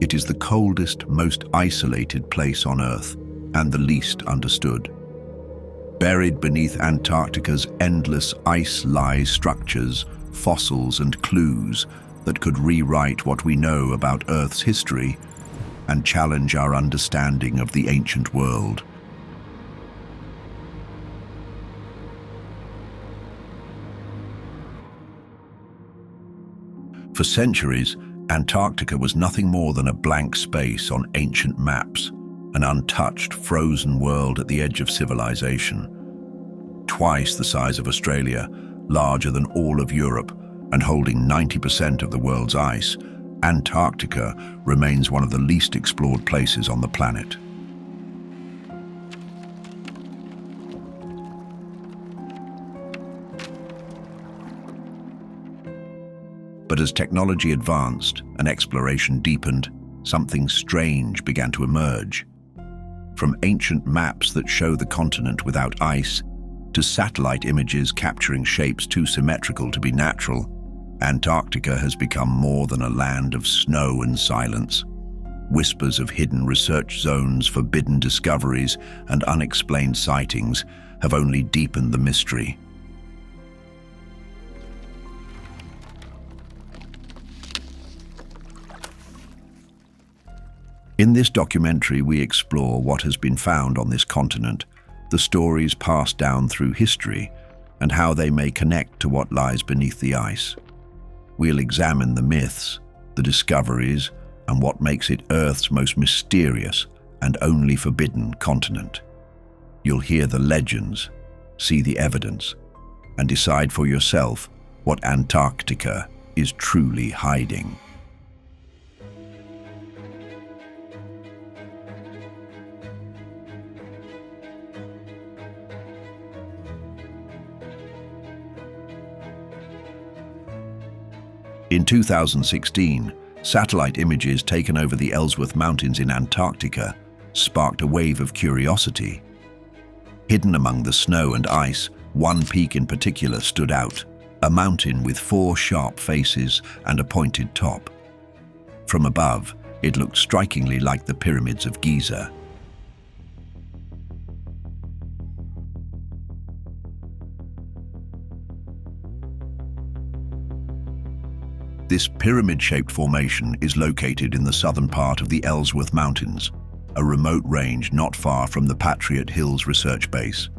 It is the coldest, most isolated place on Earth and the least understood. Buried beneath Antarctica's endless ice lie structures, fossils and clues that could rewrite what we know about Earth's history and challenge our understanding of the ancient world. For centuries, Antarctica was nothing more than a blank space on ancient maps, an untouched, frozen world at the edge of civilization. Twice the size of Australia, larger than all of Europe, and holding 90% of the world's ice, Antarctica remains one of the least explored places on the planet. But as technology advanced and exploration deepened, something strange began to emerge. From ancient maps that show the continent without ice, to satellite images capturing shapes too symmetrical to be natural, Antarctica has become more than a land of snow and silence. Whispers of hidden research zones, forbidden discoveries, and unexplained sightings have only deepened the mystery. In this documentary, we explore what has been found on this continent, the stories passed down through history, and how they may connect to what lies beneath the ice. We'll examine the myths, the discoveries, and what makes it Earth's most mysterious and only forbidden continent. You'll hear the legends, see the evidence, and decide for yourself what Antarctica is truly hiding. In 2016, satellite images taken over the Ellsworth Mountains in Antarctica sparked a wave of curiosity. Hidden among the snow and ice, one peak in particular stood out, a mountain with 4 sharp faces and a pointed top. From above, it looked strikingly like the pyramids of Giza. This pyramid-shaped formation is located in the southern part of the Ellsworth Mountains, a remote range not far from the Patriot Hills research base.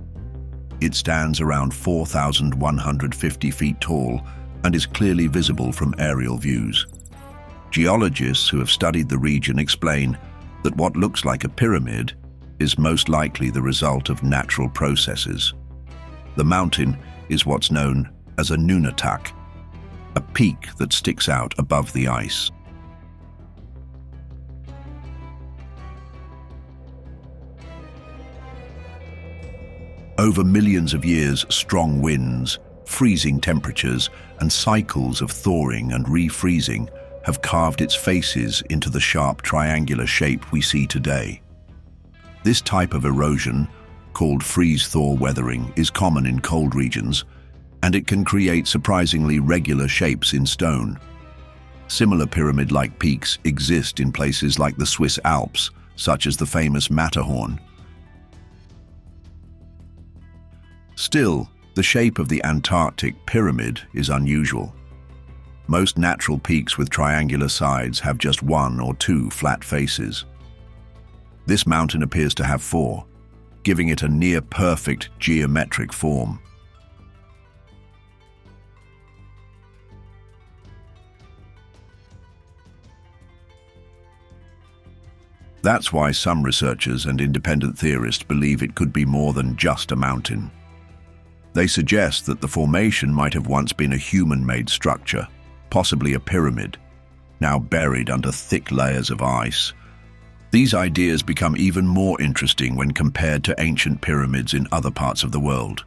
It stands around 4,150 feet tall and is clearly visible from aerial views. Geologists who have studied the region explain that what looks like a pyramid is most likely the result of natural processes. The mountain is what's known as a nunatak, a peak that sticks out above the ice. Over millions of years, strong winds, freezing temperatures, and cycles of thawing and refreezing have carved its faces into the sharp triangular shape we see today. This type of erosion, called freeze-thaw weathering, is common in cold regions, and it can create surprisingly regular shapes in stone. Similar pyramid-like peaks exist in places like the Swiss Alps, such as the famous Matterhorn. Still, the shape of the Antarctic pyramid is unusual. Most natural peaks with triangular sides have just 1 or 2 flat faces. This mountain appears to have 4, giving it a near-perfect geometric form. That's why some researchers and independent theorists believe it could be more than just a mountain. They suggest that the formation might have once been a human-made structure, possibly a pyramid, now buried under thick layers of ice. These ideas become even more interesting when compared to ancient pyramids in other parts of the world.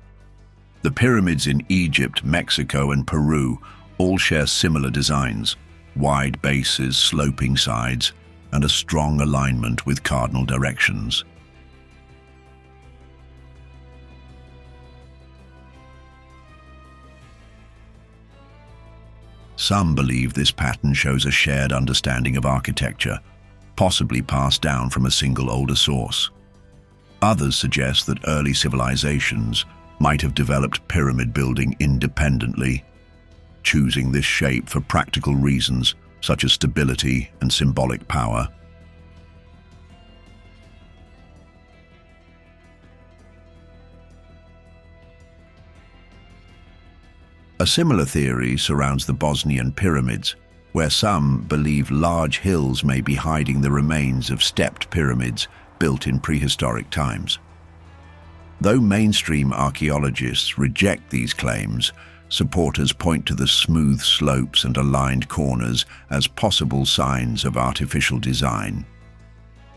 The pyramids in Egypt, Mexico, and Peru all share similar designs: wide bases, sloping sides, and a strong alignment with cardinal directions. Some believe this pattern shows a shared understanding of architecture, possibly passed down from a single older source. Others suggest that early civilizations might have developed pyramid building independently, choosing this shape for practical reasons such as stability and symbolic power. A similar theory surrounds the Bosnian pyramids, where some believe large hills may be hiding the remains of stepped pyramids built in prehistoric times. Though mainstream archaeologists reject these claims, supporters point to the smooth slopes and aligned corners as possible signs of artificial design.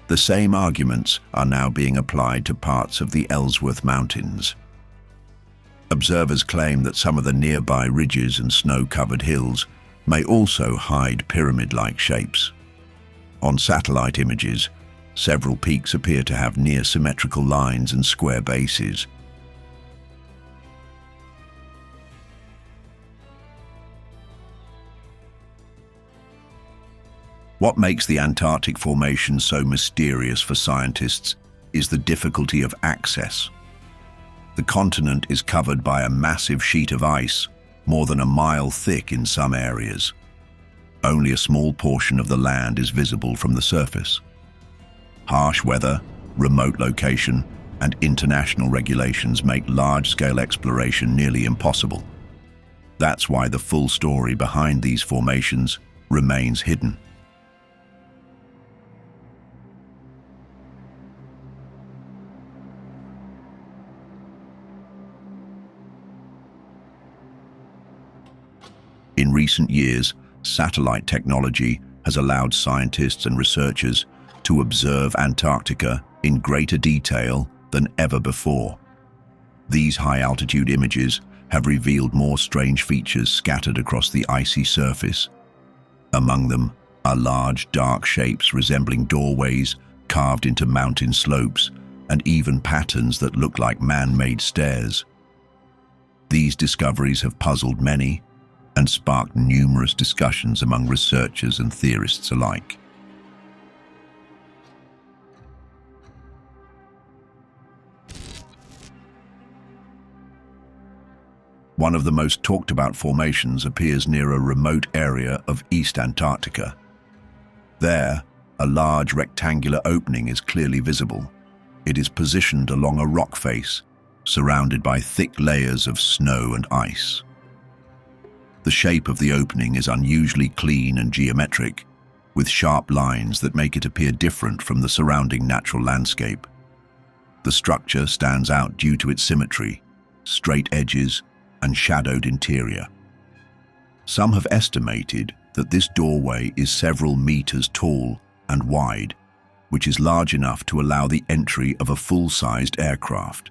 The same arguments are now being applied to parts of the Ellsworth Mountains. Observers claim that some of the nearby ridges and snow-covered hills may also hide pyramid-like shapes. On satellite images, several peaks appear to have near symmetrical lines and square bases. What makes the Antarctic formation so mysterious for scientists is the difficulty of access. The continent is covered by a massive sheet of ice, more than a mile thick in some areas. Only a small portion of the land is visible from the surface. Harsh weather, remote location, and international regulations make large-scale exploration nearly impossible. That's why the full story behind these formations remains hidden. In recent years, satellite technology has allowed scientists and researchers to observe Antarctica in greater detail than ever before. These high-altitude images have revealed more strange features scattered across the icy surface. Among them are large, dark shapes resembling doorways carved into mountain slopes, and even patterns that look like man-made stairs. These discoveries have puzzled many and sparked numerous discussions among researchers and theorists alike. One of the most talked about formations appears near a remote area of East Antarctica. There, a large rectangular opening is clearly visible. It is positioned along a rock face, surrounded by thick layers of snow and ice. The shape of the opening is unusually clean and geometric, with sharp lines that make it appear different from the surrounding natural landscape. The structure stands out due to its symmetry, straight edges, and shadowed interior. Some have estimated that this doorway is several meters tall and wide, which is large enough to allow the entry of a full-sized aircraft.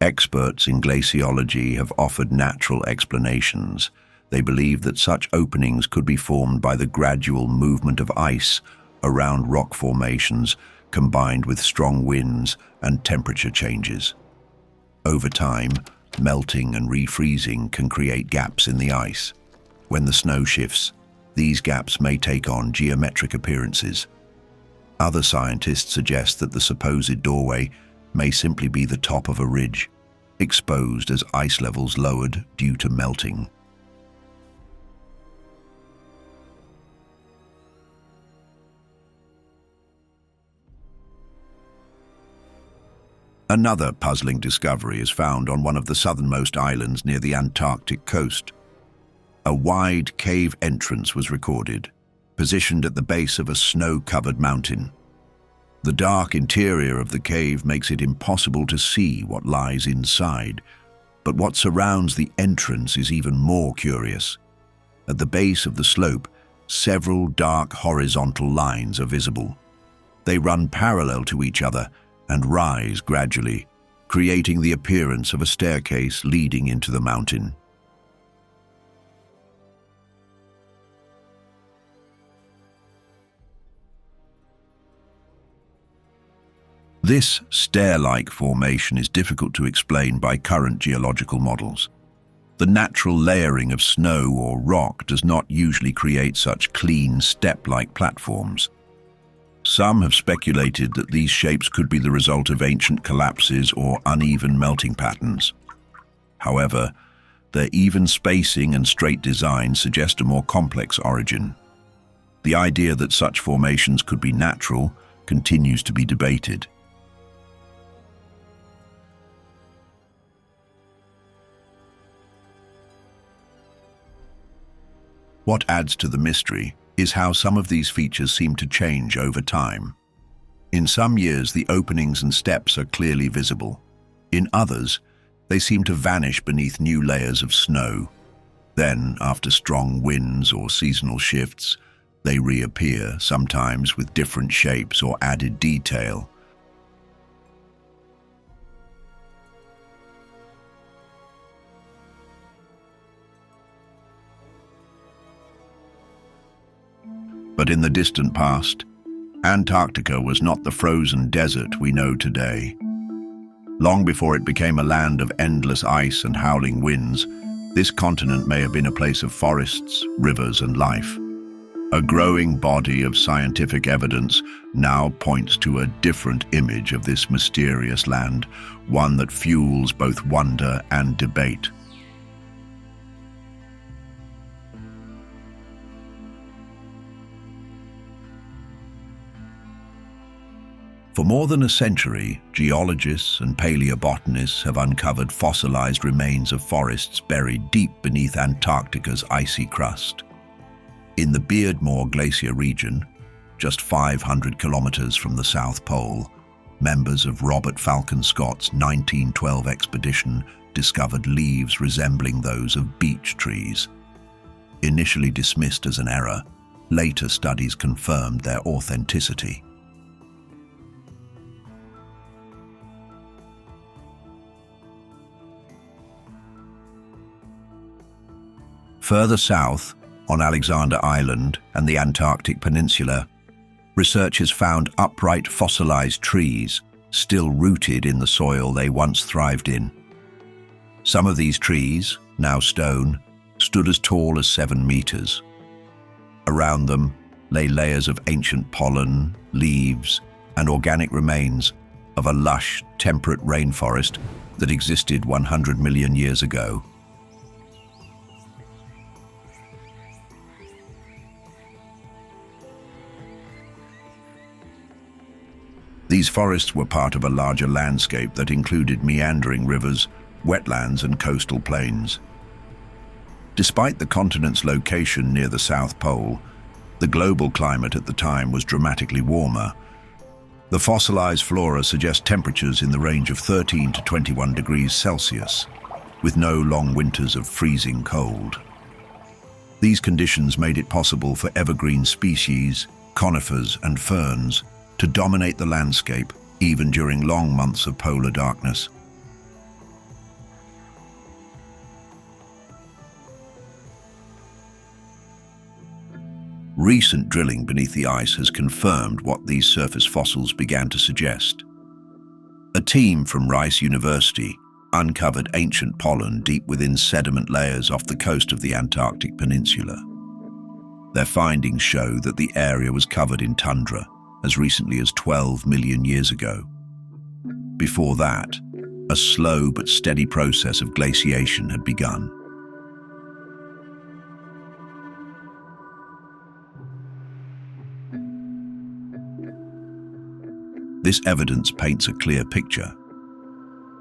Experts in glaciology have offered natural explanations. They believe that such openings could be formed by the gradual movement of ice around rock formations combined with strong winds and temperature changes. Over time, melting and refreezing can create gaps in the ice. When the snow shifts, these gaps may take on geometric appearances. Other scientists suggest that the supposed doorway may simply be the top of a ridge, exposed as ice levels lowered due to melting. Another puzzling discovery is found on one of the southernmost islands near the Antarctic coast. A wide cave entrance was recorded, positioned at the base of a snow-covered mountain. The dark interior of the cave makes it impossible to see what lies inside, but what surrounds the entrance is even more curious. At the base of the slope, several dark horizontal lines are visible. They run parallel to each other and rise gradually, creating the appearance of a staircase leading into the mountain. This stair-like formation is difficult to explain by current geological models. The natural layering of snow or rock does not usually create such clean, step-like platforms. Some have speculated that these shapes could be the result of ancient collapses or uneven melting patterns. However, their even spacing and straight design suggest a more complex origin. The idea that such formations could be natural continues to be debated. What adds to the mystery is how some of these features seem to change over time. In some years, the openings and steps are clearly visible. In others, they seem to vanish beneath new layers of snow. Then, after strong winds or seasonal shifts, they reappear, sometimes with different shapes or added detail. But in the distant past, Antarctica was not the frozen desert we know today. Long before it became a land of endless ice and howling winds, this continent may have been a place of forests, rivers, and life. A growing body of scientific evidence now points to a different image of this mysterious land, one that fuels both wonder and debate. For more than a century, geologists and paleobotanists have uncovered fossilized remains of forests buried deep beneath Antarctica's icy crust. In the Beardmore Glacier region, just 500 kilometers from the South Pole, members of Robert Falcon Scott's 1912 expedition discovered leaves resembling those of beech trees. Initially dismissed as an error, later studies confirmed their authenticity. Further south, on Alexander Island and the Antarctic Peninsula, researchers found upright fossilized trees still rooted in the soil they once thrived in. Some of these trees, now stone, stood as tall as 7 meters. Around them lay layers of ancient pollen, leaves, and organic remains of a lush, temperate rainforest that existed 100 million years ago. These forests were part of a larger landscape that included meandering rivers, wetlands, and coastal plains. Despite the continent's location near the South Pole, the global climate at the time was dramatically warmer. The fossilized flora suggest temperatures in the range of 13 to 21 degrees Celsius, with no long winters of freezing cold. These conditions made it possible for evergreen species, conifers, and ferns to dominate the landscape even during long months of polar darkness. Recent drilling beneath the ice has confirmed what these surface fossils began to suggest. A team from Rice University uncovered ancient pollen deep within sediment layers off the coast of the Antarctic Peninsula. Their findings show that the area was covered in tundra as recently as 12 million years ago. Before that, a slow but steady process of glaciation had begun. This evidence paints a clear picture.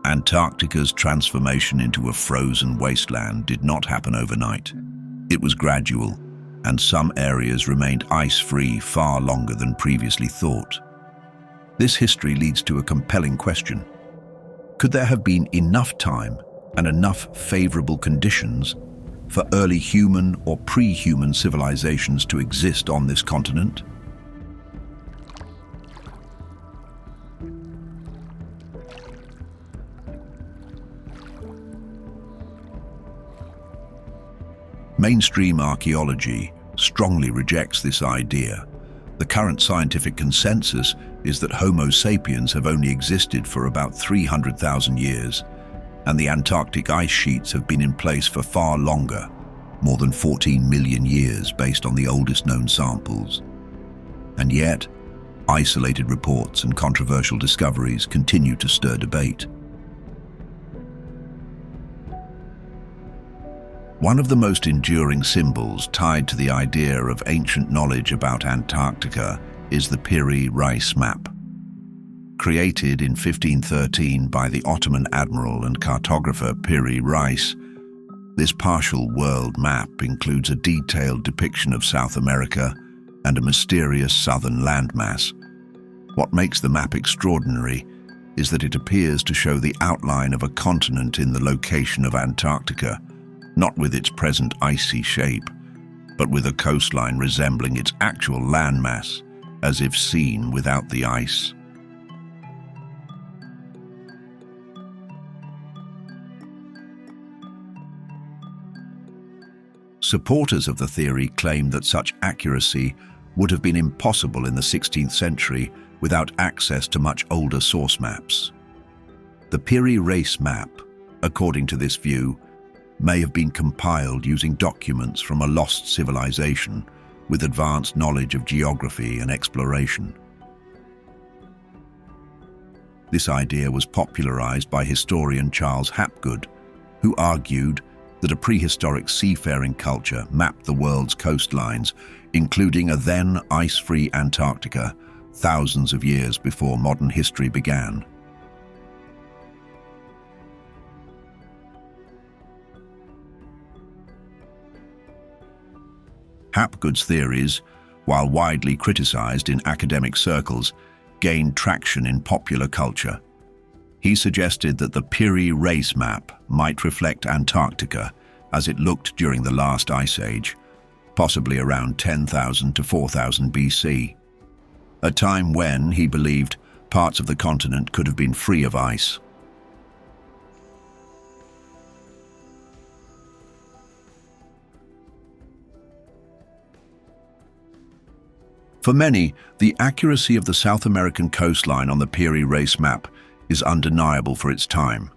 Antarctica's transformation into a frozen wasteland did not happen overnight. It was gradual, and some areas remained ice-free far longer than previously thought. This history leads to a compelling question. Could there have been enough time and enough favorable conditions for early human or pre-human civilizations to exist on this continent? Mainstream archaeology strongly rejects this idea. The current scientific consensus is that Homo sapiens have only existed for about 300,000 years, and the Antarctic ice sheets have been in place for far longer, more than 14 million years based on the oldest known samples. And yet, isolated reports and controversial discoveries continue to stir debate. One of the most enduring symbols tied to the idea of ancient knowledge about Antarctica is the Piri Reis map. Created in 1513 by the Ottoman admiral and cartographer Piri Reis, this partial world map includes a detailed depiction of South America and a mysterious southern landmass. What makes the map extraordinary is that it appears to show the outline of a continent in the location of Antarctica, not with its present icy shape, but with a coastline resembling its actual landmass, as if seen without the ice. Supporters of the theory claim that such accuracy would have been impossible in the 16th century without access to much older source maps. The Piri Reis map, according to this view, may have been compiled using documents from a lost civilization with advanced knowledge of geography and exploration. This idea was popularized by historian Charles Hapgood, who argued that a prehistoric seafaring culture mapped the world's coastlines, including a then ice-free Antarctica, thousands of years before modern history began. Hapgood's theories, while widely criticized in academic circles, gained traction in popular culture. He suggested that the Piri Reis map might reflect Antarctica as it looked during the last ice age, possibly around 10,000 to 4000 BC, a time when, he believed, parts of the continent could have been free of ice. For many, the accuracy of the South American coastline on the Piri Reis map is undeniable for its time.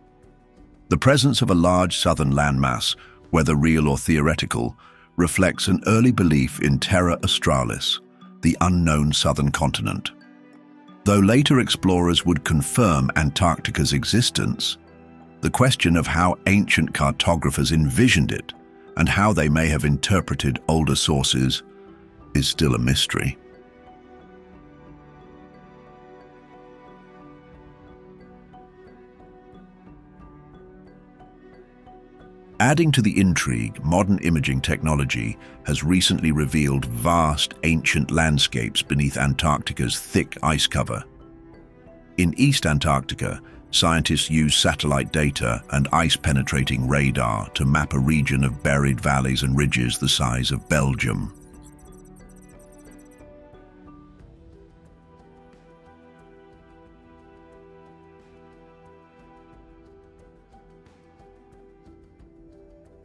The presence of a large southern landmass, whether real or theoretical, reflects an early belief in Terra Australis, the unknown southern continent. Though later explorers would confirm Antarctica's existence, the question of how ancient cartographers envisioned it and how they may have interpreted older sources is still a mystery. Adding to the intrigue, modern imaging technology has recently revealed vast ancient landscapes beneath Antarctica's thick ice cover. In East Antarctica, scientists use satellite data and ice-penetrating radar to map a region of buried valleys and ridges the size of Belgium.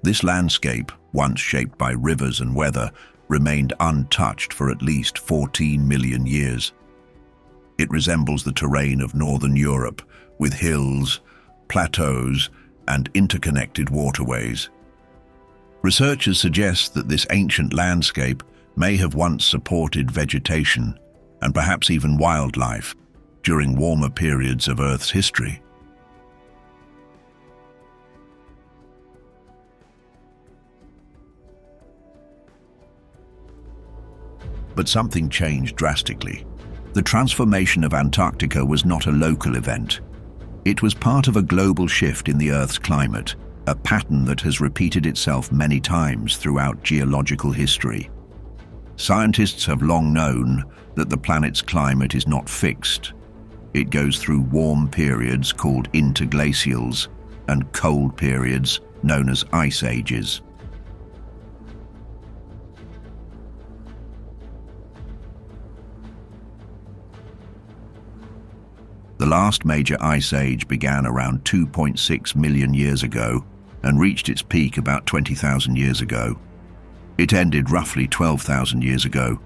This landscape, once shaped by rivers and weather, remained untouched for at least 14 million years. It resembles the terrain of northern Europe, with hills, plateaus, and interconnected waterways. Researchers suggest that this ancient landscape may have once supported vegetation, and perhaps even wildlife, during warmer periods of Earth's history. But something changed drastically. The transformation of Antarctica was not a local event. It was part of a global shift in the Earth's climate, a pattern that has repeated itself many times throughout geological history. Scientists have long known that the planet's climate is not fixed. It goes through warm periods called interglacials and cold periods known as ice ages. The last major ice age began around 2.6 million years ago and reached its peak about 20,000 years ago. It ended roughly 12,000 years ago,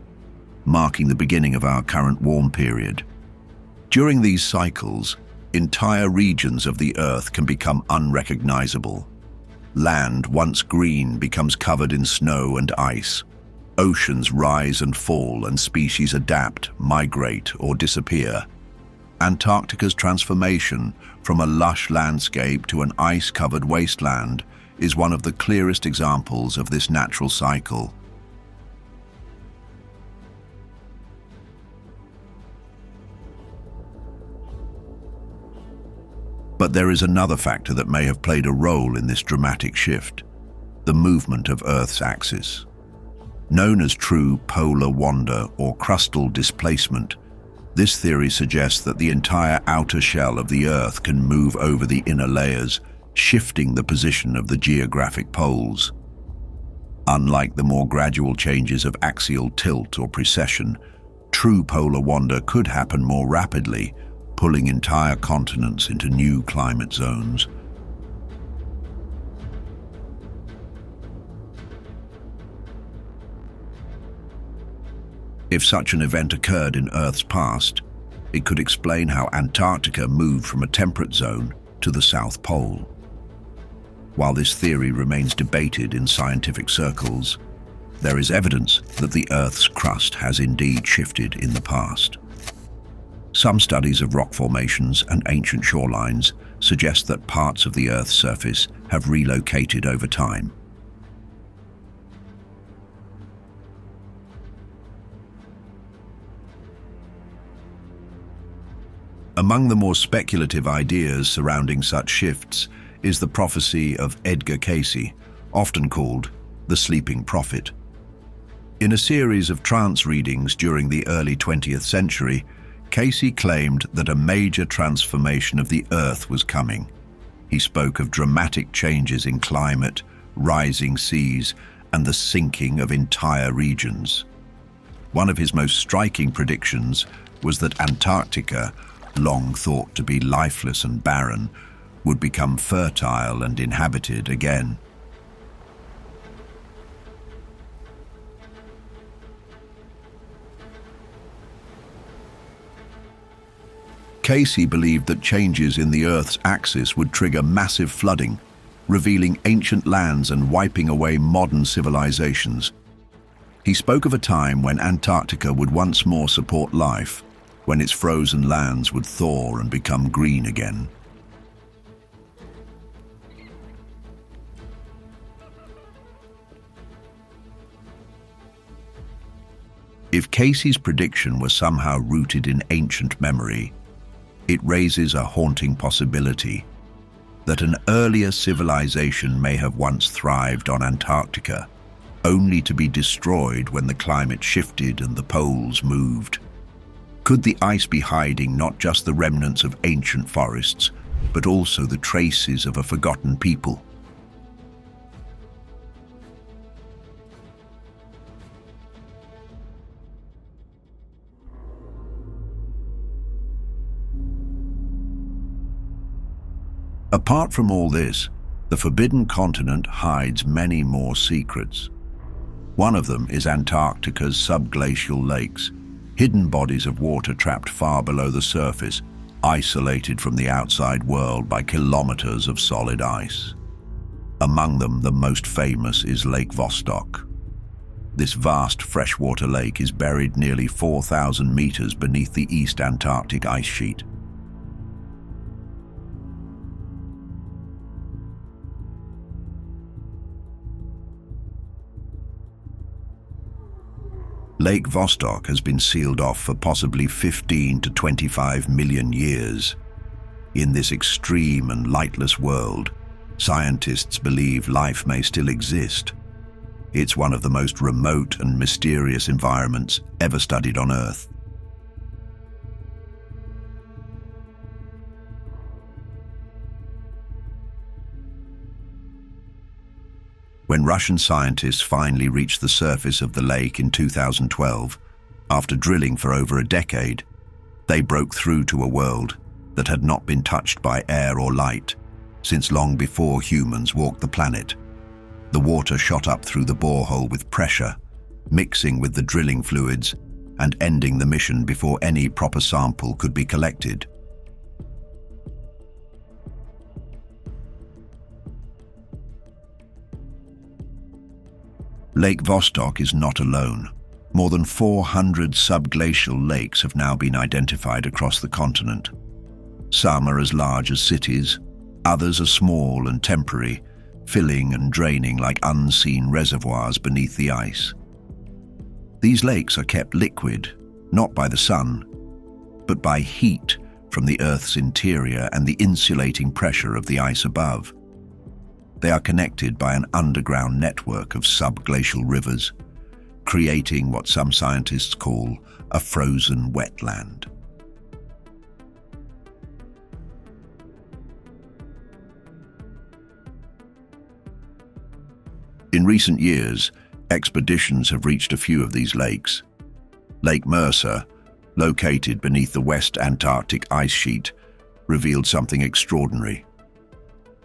marking the beginning of our current warm period. During these cycles, entire regions of the Earth can become unrecognizable. Land, once green, becomes covered in snow and ice. Oceans rise and fall, and species adapt, migrate, or disappear. Antarctica's transformation from a lush landscape to an ice-covered wasteland is one of the clearest examples of this natural cycle. But there is another factor that may have played a role in this dramatic shift: the movement of Earth's axis. Known as true polar wander or crustal displacement, this theory suggests that the entire outer shell of the Earth can move over the inner layers, shifting the position of the geographic poles. Unlike the more gradual changes of axial tilt or precession, true polar wander could happen more rapidly, pulling entire continents into new climate zones. If such an event occurred in Earth's past, it could explain how Antarctica moved from a temperate zone to the South Pole. While this theory remains debated in scientific circles, there is evidence that the Earth's crust has indeed shifted in the past. Some studies of rock formations and ancient shorelines suggest that parts of the Earth's surface have relocated over time. Among the more speculative ideas surrounding such shifts is the prophecy of Edgar Cayce, often called the Sleeping Prophet. In a series of trance readings during the early 20th century, Cayce claimed that a major transformation of the Earth was coming. He spoke of dramatic changes in climate, rising seas, and the sinking of entire regions. One of his most striking predictions was that Antarctica, long thought to be lifeless and barren, would become fertile and inhabited again. Cayce believed that changes in the Earth's axis would trigger massive flooding, revealing ancient lands and wiping away modern civilizations. He spoke of a time when Antarctica would once more support life, when its frozen lands would thaw and become green again. If Cayce's prediction was somehow rooted in ancient memory, it raises a haunting possibility that an earlier civilization may have once thrived on Antarctica, only to be destroyed when the climate shifted and the poles moved. Could the ice be hiding not just the remnants of ancient forests, but also the traces of a forgotten people? Apart from all this, the Forbidden Continent hides many more secrets. One of them is Antarctica's subglacial lakes, hidden bodies of water trapped far below the surface, isolated from the outside world by kilometers of solid ice. Among them, the most famous is Lake Vostok. This vast freshwater lake is buried nearly 4,000 meters beneath the East Antarctic ice sheet. Lake Vostok has been sealed off for possibly 15 to 25 million years. In this extreme and lightless world, scientists believe life may still exist. It's one of the most remote and mysterious environments ever studied on Earth. When Russian scientists finally reached the surface of the lake in 2012, after drilling for over a decade, they broke through to a world that had not been touched by air or light since long before humans walked the planet. The water shot up through the borehole with pressure, mixing with the drilling fluids and ending the mission before any proper sample could be collected. Lake Vostok is not alone. More than 400 subglacial lakes have now been identified across the continent. Some are as large as cities, others are small and temporary, filling and draining like unseen reservoirs beneath the ice. These lakes are kept liquid, not by the sun, but by heat from the Earth's interior and the insulating pressure of the ice above. They are connected by an underground network of subglacial rivers, creating what some scientists call a frozen wetland. In recent years, expeditions have reached a few of these lakes. Lake Mercer, located beneath the West Antarctic ice sheet, revealed something extraordinary.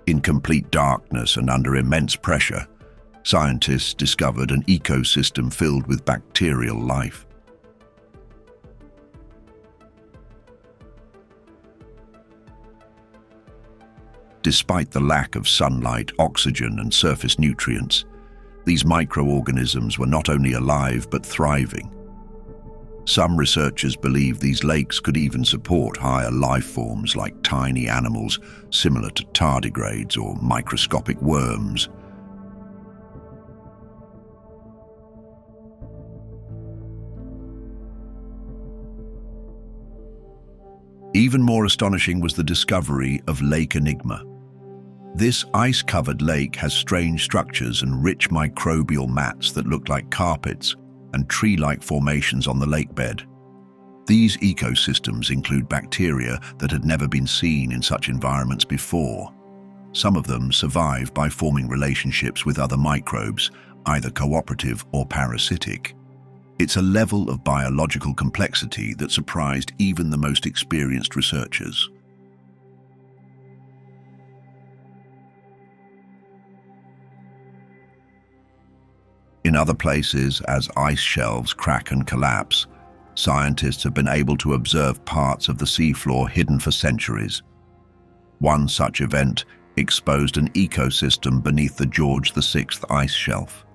In complete darkness and under immense pressure, scientists discovered an ecosystem filled with bacterial life. Despite the lack of sunlight, oxygen, and surface nutrients, these microorganisms were not only alive but thriving. Some researchers believe these lakes could even support higher life forms like tiny animals similar to tardigrades or microscopic worms. Even more astonishing was the discovery of Lake Enigma. This ice-covered lake has strange structures and rich microbial mats that look like carpets and tree-like formations on the lake bed. These ecosystems include bacteria that had never been seen in such environments before. Some of them survive by forming relationships with other microbes, either cooperative or parasitic. It's a level of biological complexity that surprised even the most experienced researchers. In other places, as ice shelves crack and collapse, scientists have been able to observe parts of the seafloor hidden for centuries. One such event exposed an ecosystem beneath the George VI ice shelf,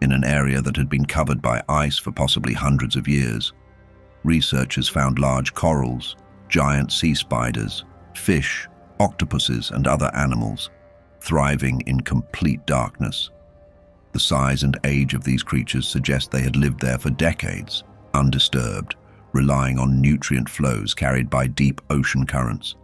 in an area that had been covered by ice for possibly hundreds of years. Researchers found large corals, giant sea spiders, fish, octopuses, and other animals, thriving in complete darkness. The size and age of these creatures suggest they had lived there for decades, undisturbed, relying on nutrient flows carried by deep ocean currents.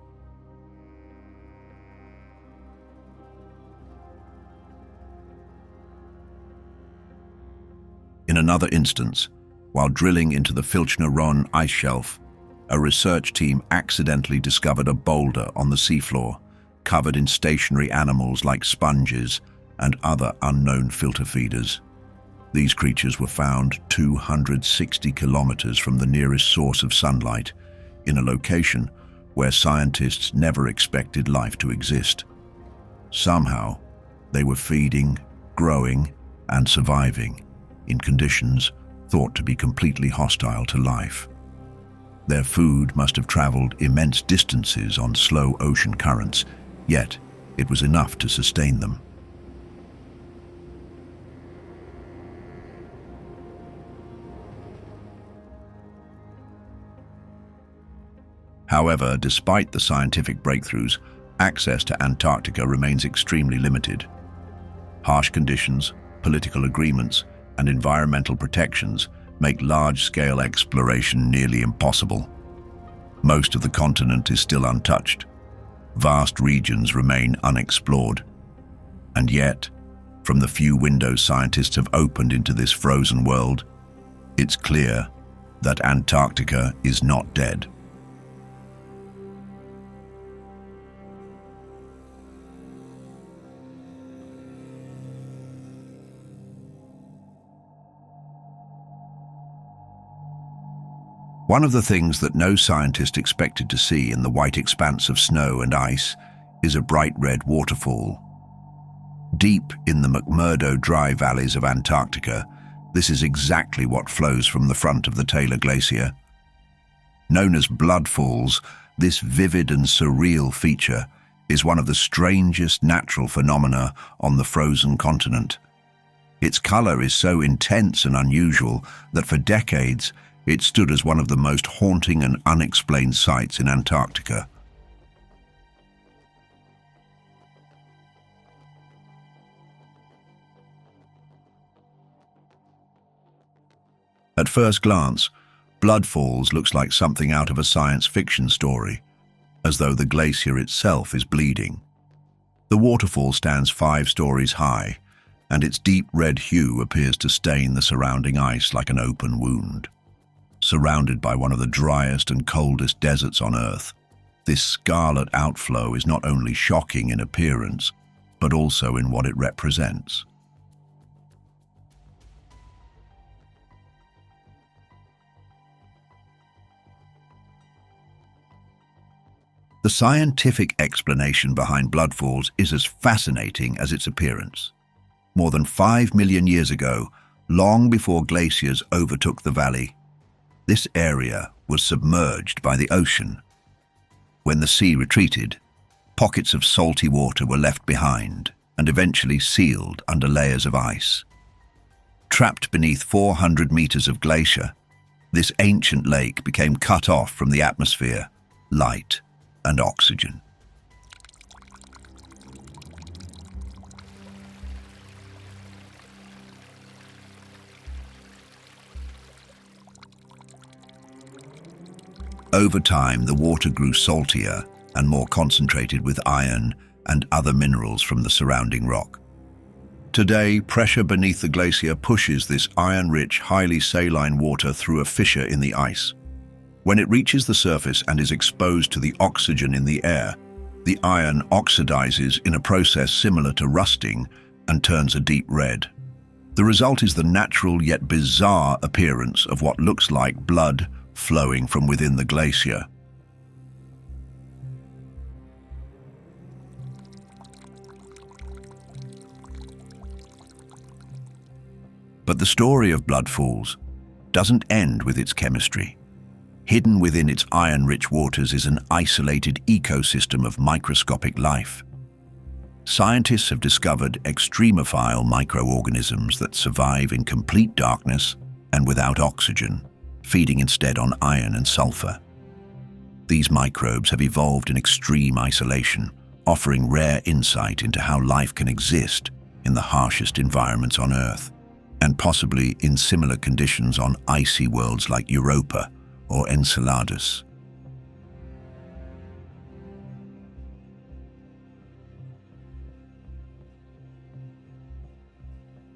In another instance, while drilling into the Filchner-Ronne ice shelf, a research team accidentally discovered a boulder on the seafloor, covered in stationary animals like sponges and other unknown filter feeders. These creatures were found 260 kilometers from the nearest source of sunlight, in a location where scientists never expected life to exist. Somehow, they were feeding, growing, and surviving in conditions thought to be completely hostile to life. Their food must have traveled immense distances on slow ocean currents, yet it was enough to sustain them. However, despite the scientific breakthroughs, access to Antarctica remains extremely limited. Harsh conditions, political agreements, and environmental protections make large-scale exploration nearly impossible. Most of the continent is still untouched. Vast regions remain unexplored. And yet, from the few windows scientists have opened into this frozen world, it's clear that Antarctica is not dead. One of the things that no scientist expected to see in the white expanse of snow and ice is a bright red waterfall. Deep in the McMurdo dry valleys of Antarctica, this is exactly what flows from the front of the Taylor Glacier. Known as blood falls, this vivid and surreal feature is one of the strangest natural phenomena on the frozen continent. Its color is so intense and unusual that for decades it stood as one of the most haunting and unexplained sights in Antarctica. At first glance, Blood Falls looks like something out of a science fiction story, as though the glacier itself is bleeding. The waterfall stands 5 stories high, and its deep red hue appears to stain the surrounding ice like an open wound. Surrounded by one of the driest and coldest deserts on Earth, this scarlet outflow is not only shocking in appearance, but also in what it represents. The scientific explanation behind Blood Falls is as fascinating as its appearance. More than 5 million years ago, long before glaciers overtook the valley, this area was submerged by the ocean. When the sea retreated, pockets of salty water were left behind and eventually sealed under layers of ice. Trapped beneath 400 meters of glacier, this ancient lake became cut off from the atmosphere, light, and oxygen. Over time, the water grew saltier and more concentrated with iron and other minerals from the surrounding rock. Today, pressure beneath the glacier pushes this iron-rich, highly saline water through a fissure in the ice. When it reaches the surface and is exposed to the oxygen in the air, the iron oxidizes in a process similar to rusting and turns a deep red. The result is the natural yet bizarre appearance of what looks like blood flowing from within the glacier. But the story of Blood Falls doesn't end with its chemistry. Hidden within its iron-rich waters is an isolated ecosystem of microscopic life. Scientists have discovered extremophile microorganisms that survive in complete darkness and without oxygen, feeding instead on iron and sulfur. These microbes have evolved in extreme isolation, offering rare insight into how life can exist in the harshest environments on Earth, and possibly in similar conditions on icy worlds like Europa or Enceladus.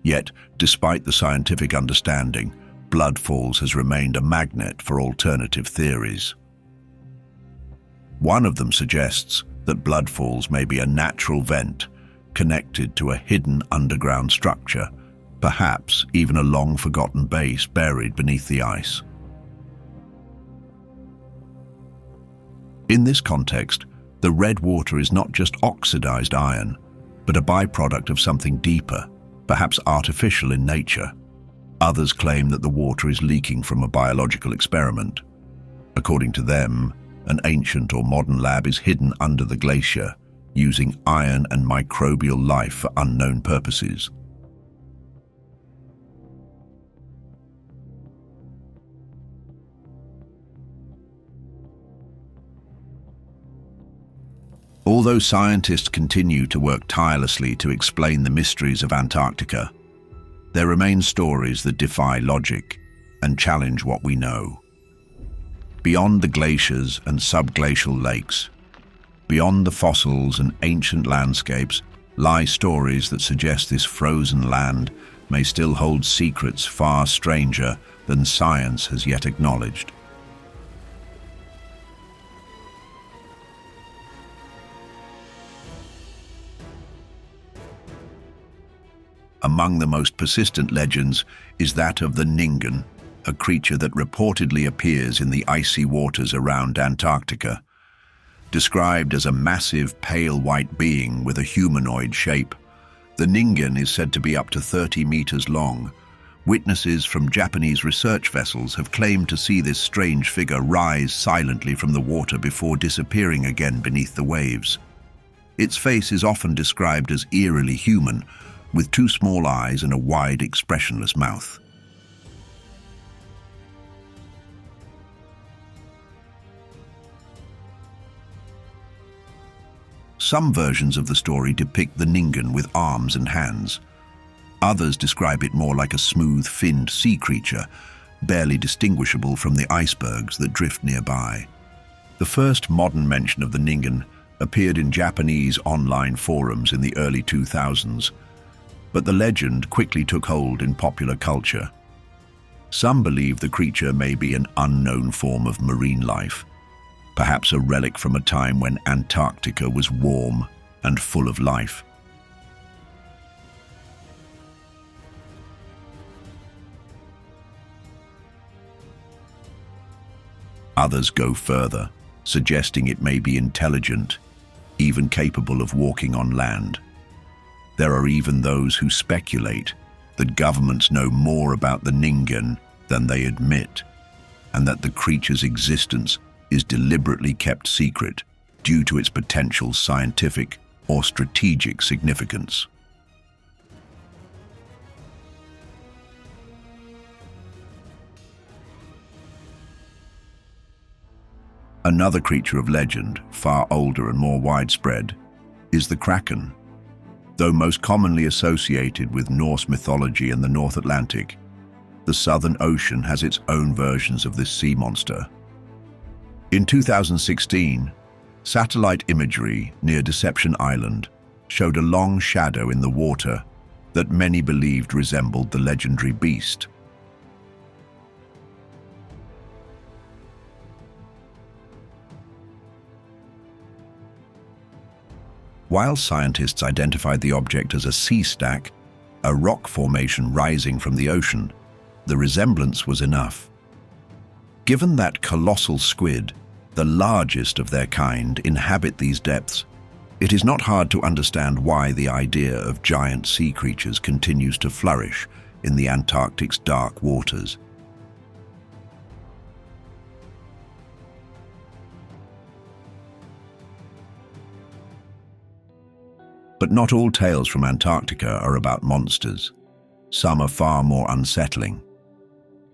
Yet, despite the scientific understanding, Blood Falls has remained a magnet for alternative theories. One of them suggests that Blood Falls may be a natural vent connected to a hidden underground structure, perhaps even a long-forgotten base buried beneath the ice. In this context, the red water is not just oxidized iron, but a byproduct of something deeper, perhaps artificial in nature. Others claim that the water is leaking from a biological experiment. According to them, an ancient or modern lab is hidden under the glacier, using iron and microbial life for unknown purposes. Although scientists continue to work tirelessly to explain the mysteries of Antarctica, there remain stories that defy logic and challenge what we know. Beyond the glaciers and subglacial lakes, beyond the fossils and ancient landscapes, lie stories that suggest this frozen land may still hold secrets far stranger than science has yet acknowledged. Among the most persistent legends is that of the Ningen, a creature that reportedly appears in the icy waters around Antarctica. Described as a massive pale white being with a humanoid shape, the Ningen is said to be up to 30 meters long. Witnesses from Japanese research vessels have claimed to see this strange figure rise silently from the water before disappearing again beneath the waves. Its face is often described as eerily human, with two small eyes and a wide, expressionless mouth. Some versions of the story depict the Ningen with arms and hands. Others describe it more like a smooth-finned sea creature, barely distinguishable from the icebergs that drift nearby. The first modern mention of the Ningen appeared in Japanese online forums in the early 2000s, but the legend quickly took hold in popular culture. Some believe the creature may be an unknown form of marine life, perhaps a relic from a time when Antarctica was warm and full of life. Others go further, suggesting it may be intelligent, even capable of walking on land. There are even those who speculate that governments know more about the Ningen than they admit, and that the creature's existence is deliberately kept secret due to its potential scientific or strategic significance. Another creature of legend, far older and more widespread, is the Kraken. Though most commonly associated with Norse mythology and the North Atlantic, the Southern Ocean has its own versions of this sea monster. In 2016, satellite imagery near Deception Island showed a long shadow in the water that many believed resembled the legendary beast. While scientists identified the object as a sea stack, a rock formation rising from the ocean, the resemblance was enough. Given that colossal squid, the largest of their kind, inhabit these depths, it is not hard to understand why the idea of giant sea creatures continues to flourish in the Antarctic's dark waters. But not all tales from Antarctica are about monsters. Some are far more unsettling.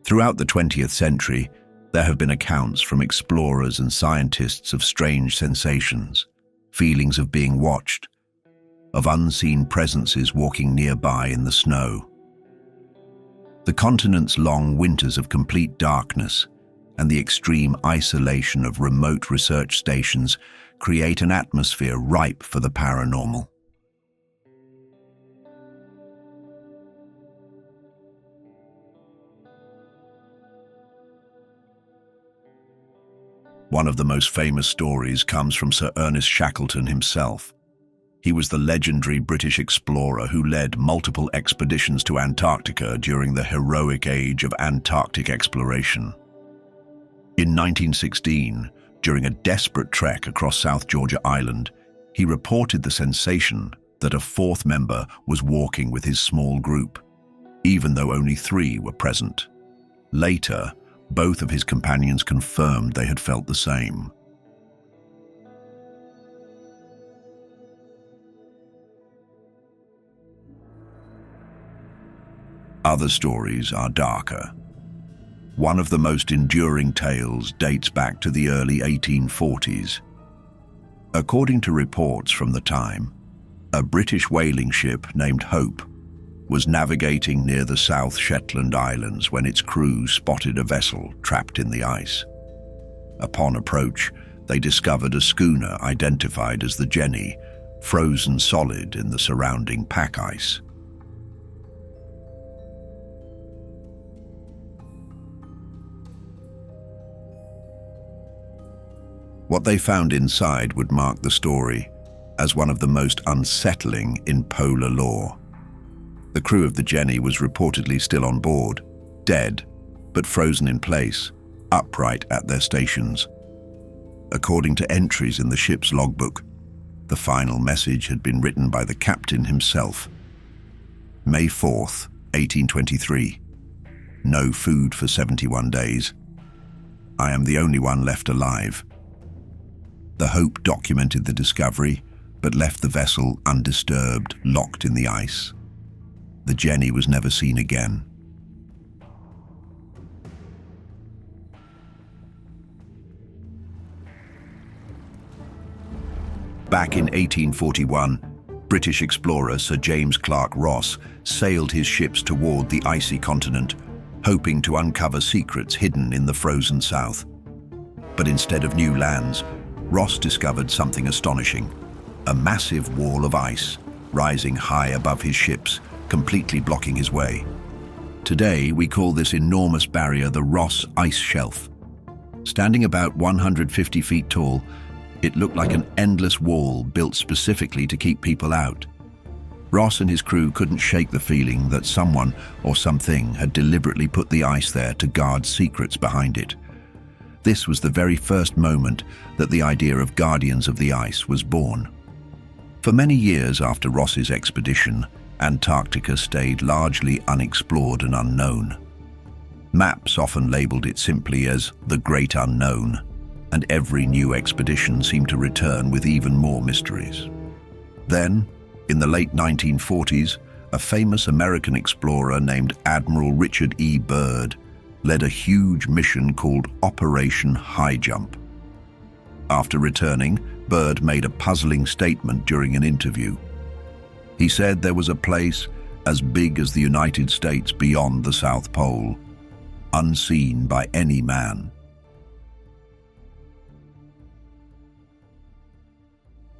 Throughout the 20th century, there have been accounts from explorers and scientists of strange sensations, feelings of being watched, of unseen presences walking nearby in the snow. The continent's long winters of complete darkness and the extreme isolation of remote research stations create an atmosphere ripe for the paranormal. One of the most famous stories comes from Sir Ernest Shackleton himself. He was the legendary British explorer who led multiple expeditions to Antarctica during the heroic age of Antarctic exploration. In 1916, during a desperate trek across South Georgia Island, he reported the sensation that a fourth member was walking with his small group, even though only 3 were present. Later, both of his companions confirmed they had felt the same. Other stories are darker. One of the most enduring tales dates back to the early 1840s. According to reports from the time, a British whaling ship named Hope was navigating near the South Shetland Islands when its crew spotted a vessel trapped in the ice. Upon approach, they discovered a schooner identified as the Jenny, frozen solid in the surrounding pack ice. What they found inside would mark the story as one of the most unsettling in polar lore. The crew of the Jenny was reportedly still on board, dead, but frozen in place, upright at their stations. According to entries in the ship's logbook, the final message had been written by the captain himself. May 4th, 1823. No food for 71 days. I am the only one left alive. The Hope documented the discovery, but left the vessel undisturbed, locked in the ice. The Jenny was never seen again. Back in 1841, British explorer Sir James Clark Ross sailed his ships toward the icy continent, hoping to uncover secrets hidden in the frozen south. But instead of new lands, Ross discovered something astonishing: a massive wall of ice rising high above his ships, completely blocking his way. Today, we call this enormous barrier the Ross Ice Shelf. Standing about 150 feet tall, it looked like an endless wall built specifically to keep people out. Ross and his crew couldn't shake the feeling that someone or something had deliberately put the ice there to guard secrets behind it. This was the very first moment that the idea of Guardians of the Ice was born. For many years after Ross's expedition, Antarctica stayed largely unexplored and unknown. Maps often labeled it simply as the Great Unknown, and every new expedition seemed to return with even more mysteries. Then, in the late 1940s, a famous American explorer named Admiral Richard E. Byrd led a huge mission called Operation High Jump. After returning, Byrd made a puzzling statement during an interview. He said there was a place as big as the United States beyond the South Pole, unseen by any man.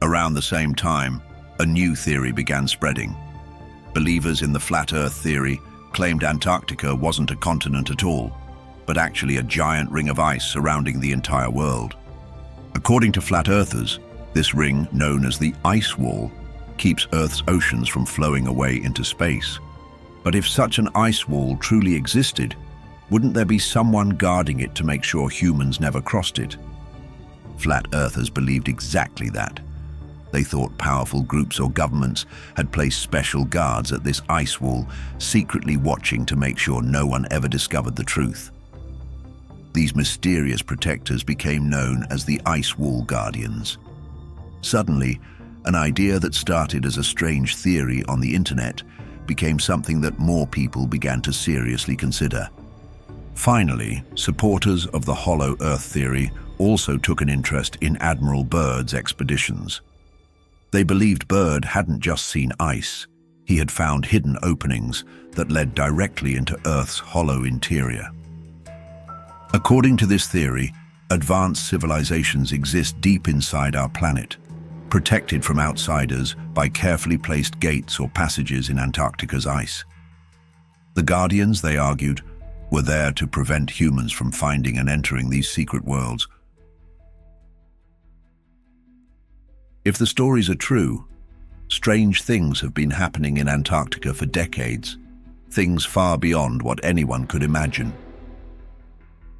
Around the same time, a new theory began spreading. Believers in the flat Earth theory claimed Antarctica wasn't a continent at all, but actually a giant ring of ice surrounding the entire world. According to flat earthers, this ring, known as the ice wall, keeps Earth's oceans from flowing away into space. But if such an ice wall truly existed, wouldn't there be someone guarding it to make sure humans never crossed it? Flat earthers believed exactly that. They thought powerful groups or governments had placed special guards at this ice wall, secretly watching to make sure no one ever discovered the truth. These mysterious protectors became known as the Ice Wall Guardians. Suddenly, an idea that started as a strange theory on the internet became something that more people began to seriously consider. Finally, supporters of the Hollow Earth theory also took an interest in Admiral Byrd's expeditions. They believed Byrd hadn't just seen ice, he had found hidden openings that led directly into Earth's hollow interior. According to this theory, advanced civilizations exist deep inside our planet, protected from outsiders by carefully placed gates or passages in Antarctica's ice. The Guardians, they argued, were there to prevent humans from finding and entering these secret worlds. If the stories are true, strange things have been happening in Antarctica for decades, things far beyond what anyone could imagine.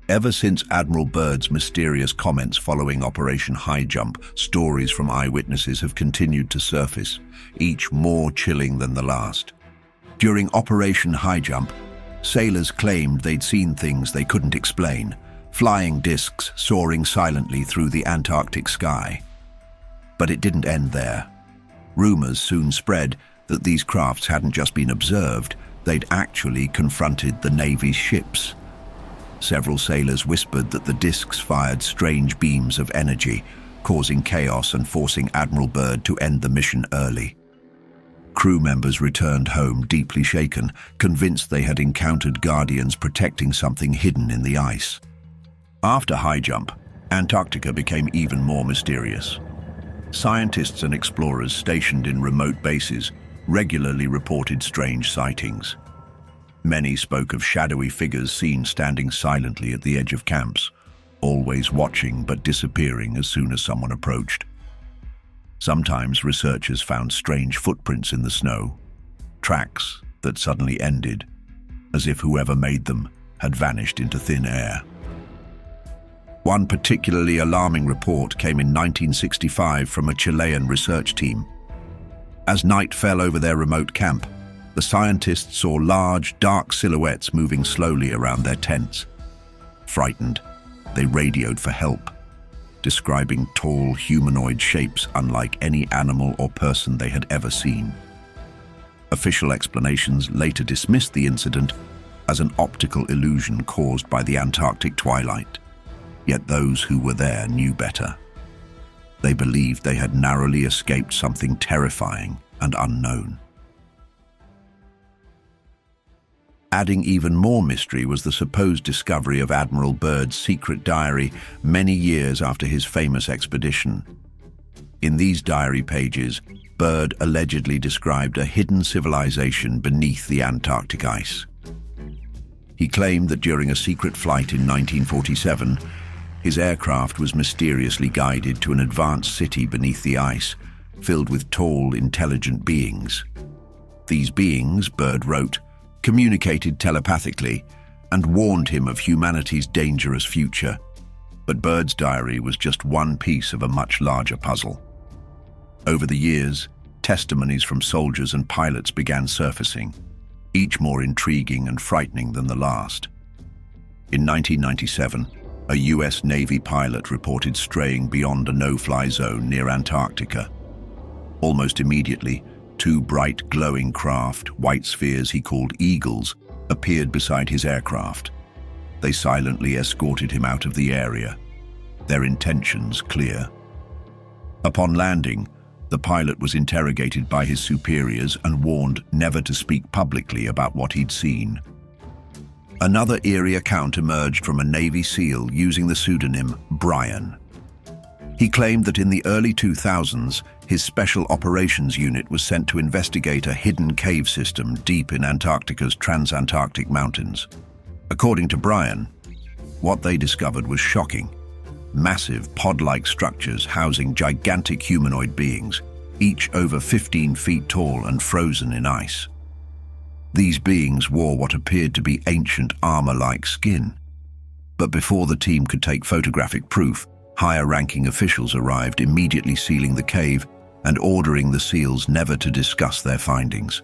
Ever since Admiral Byrd's mysterious comments following Operation High Jump, stories from eyewitnesses have continued to surface, each more chilling than the last. During Operation High Jump, sailors claimed they'd seen things they couldn't explain, flying discs soaring silently through the Antarctic sky. But it didn't end there. Rumors soon spread that these crafts hadn't just been observed, they'd actually confronted the Navy's ships. Several sailors whispered that the discs fired strange beams of energy, causing chaos and forcing Admiral Byrd to end the mission early. Crew members returned home deeply shaken, convinced they had encountered Guardians protecting something hidden in the ice. After High Jump, Antarctica became even more mysterious. Scientists and explorers stationed in remote bases regularly reported strange sightings. Many spoke of shadowy figures seen standing silently at the edge of camps, always watching but disappearing as soon as someone approached. Sometimes researchers found strange footprints in the snow, tracks that suddenly ended, as if whoever made them had vanished into thin air. One particularly alarming report came in 1965 from a Chilean research team. As night fell over their remote camp, the scientists saw large, dark silhouettes moving slowly around their tents. Frightened, they radioed for help, describing tall, humanoid shapes unlike any animal or person they had ever seen. Official explanations later dismissed the incident as an optical illusion caused by the Antarctic twilight. Yet those who were there knew better. They believed they had narrowly escaped something terrifying and unknown. Adding even more mystery was the supposed discovery of Admiral Byrd's secret diary many years after his famous expedition. In these diary pages, Byrd allegedly described a hidden civilization beneath the Antarctic ice. He claimed that during a secret flight in 1947, his aircraft was mysteriously guided to an advanced city beneath the ice, filled with tall, intelligent beings. These beings, Byrd wrote, communicated telepathically and warned him of humanity's dangerous future. But Byrd's diary was just one piece of a much larger puzzle. Over the years, testimonies from soldiers and pilots began surfacing, each more intriguing and frightening than the last. In 1997, a US Navy pilot reported straying beyond a no-fly zone near Antarctica. Almost immediately, two bright, glowing craft, white spheres he called eagles, appeared beside his aircraft. They silently escorted him out of the area, their intentions clear. Upon landing, the pilot was interrogated by his superiors and warned never to speak publicly about what he'd seen. Another eerie account emerged from a Navy SEAL using the pseudonym Brian. He claimed that in the early 2000s, his Special Operations Unit was sent to investigate a hidden cave system deep in Antarctica's transantarctic mountains. According to Brian, what they discovered was shocking. Massive pod-like structures housing gigantic humanoid beings, each over 15 feet tall and frozen in ice. These beings wore what appeared to be ancient armor-like skin. But before the team could take photographic proof, higher-ranking officials arrived, immediately sealing the cave and ordering the SEALs never to discuss their findings.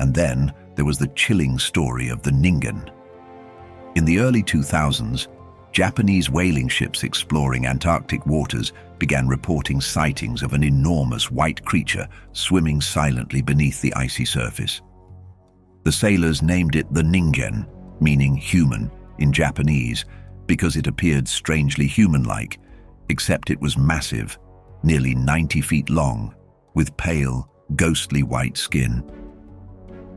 And then there was the chilling story of the Ningen. In the early 2000s, Japanese whaling ships exploring Antarctic waters began reporting sightings of an enormous white creature swimming silently beneath the icy surface. The sailors named it the Ningen, meaning human, in Japanese, because it appeared strangely human-like, except it was massive, nearly 90 feet long, with pale, ghostly white skin.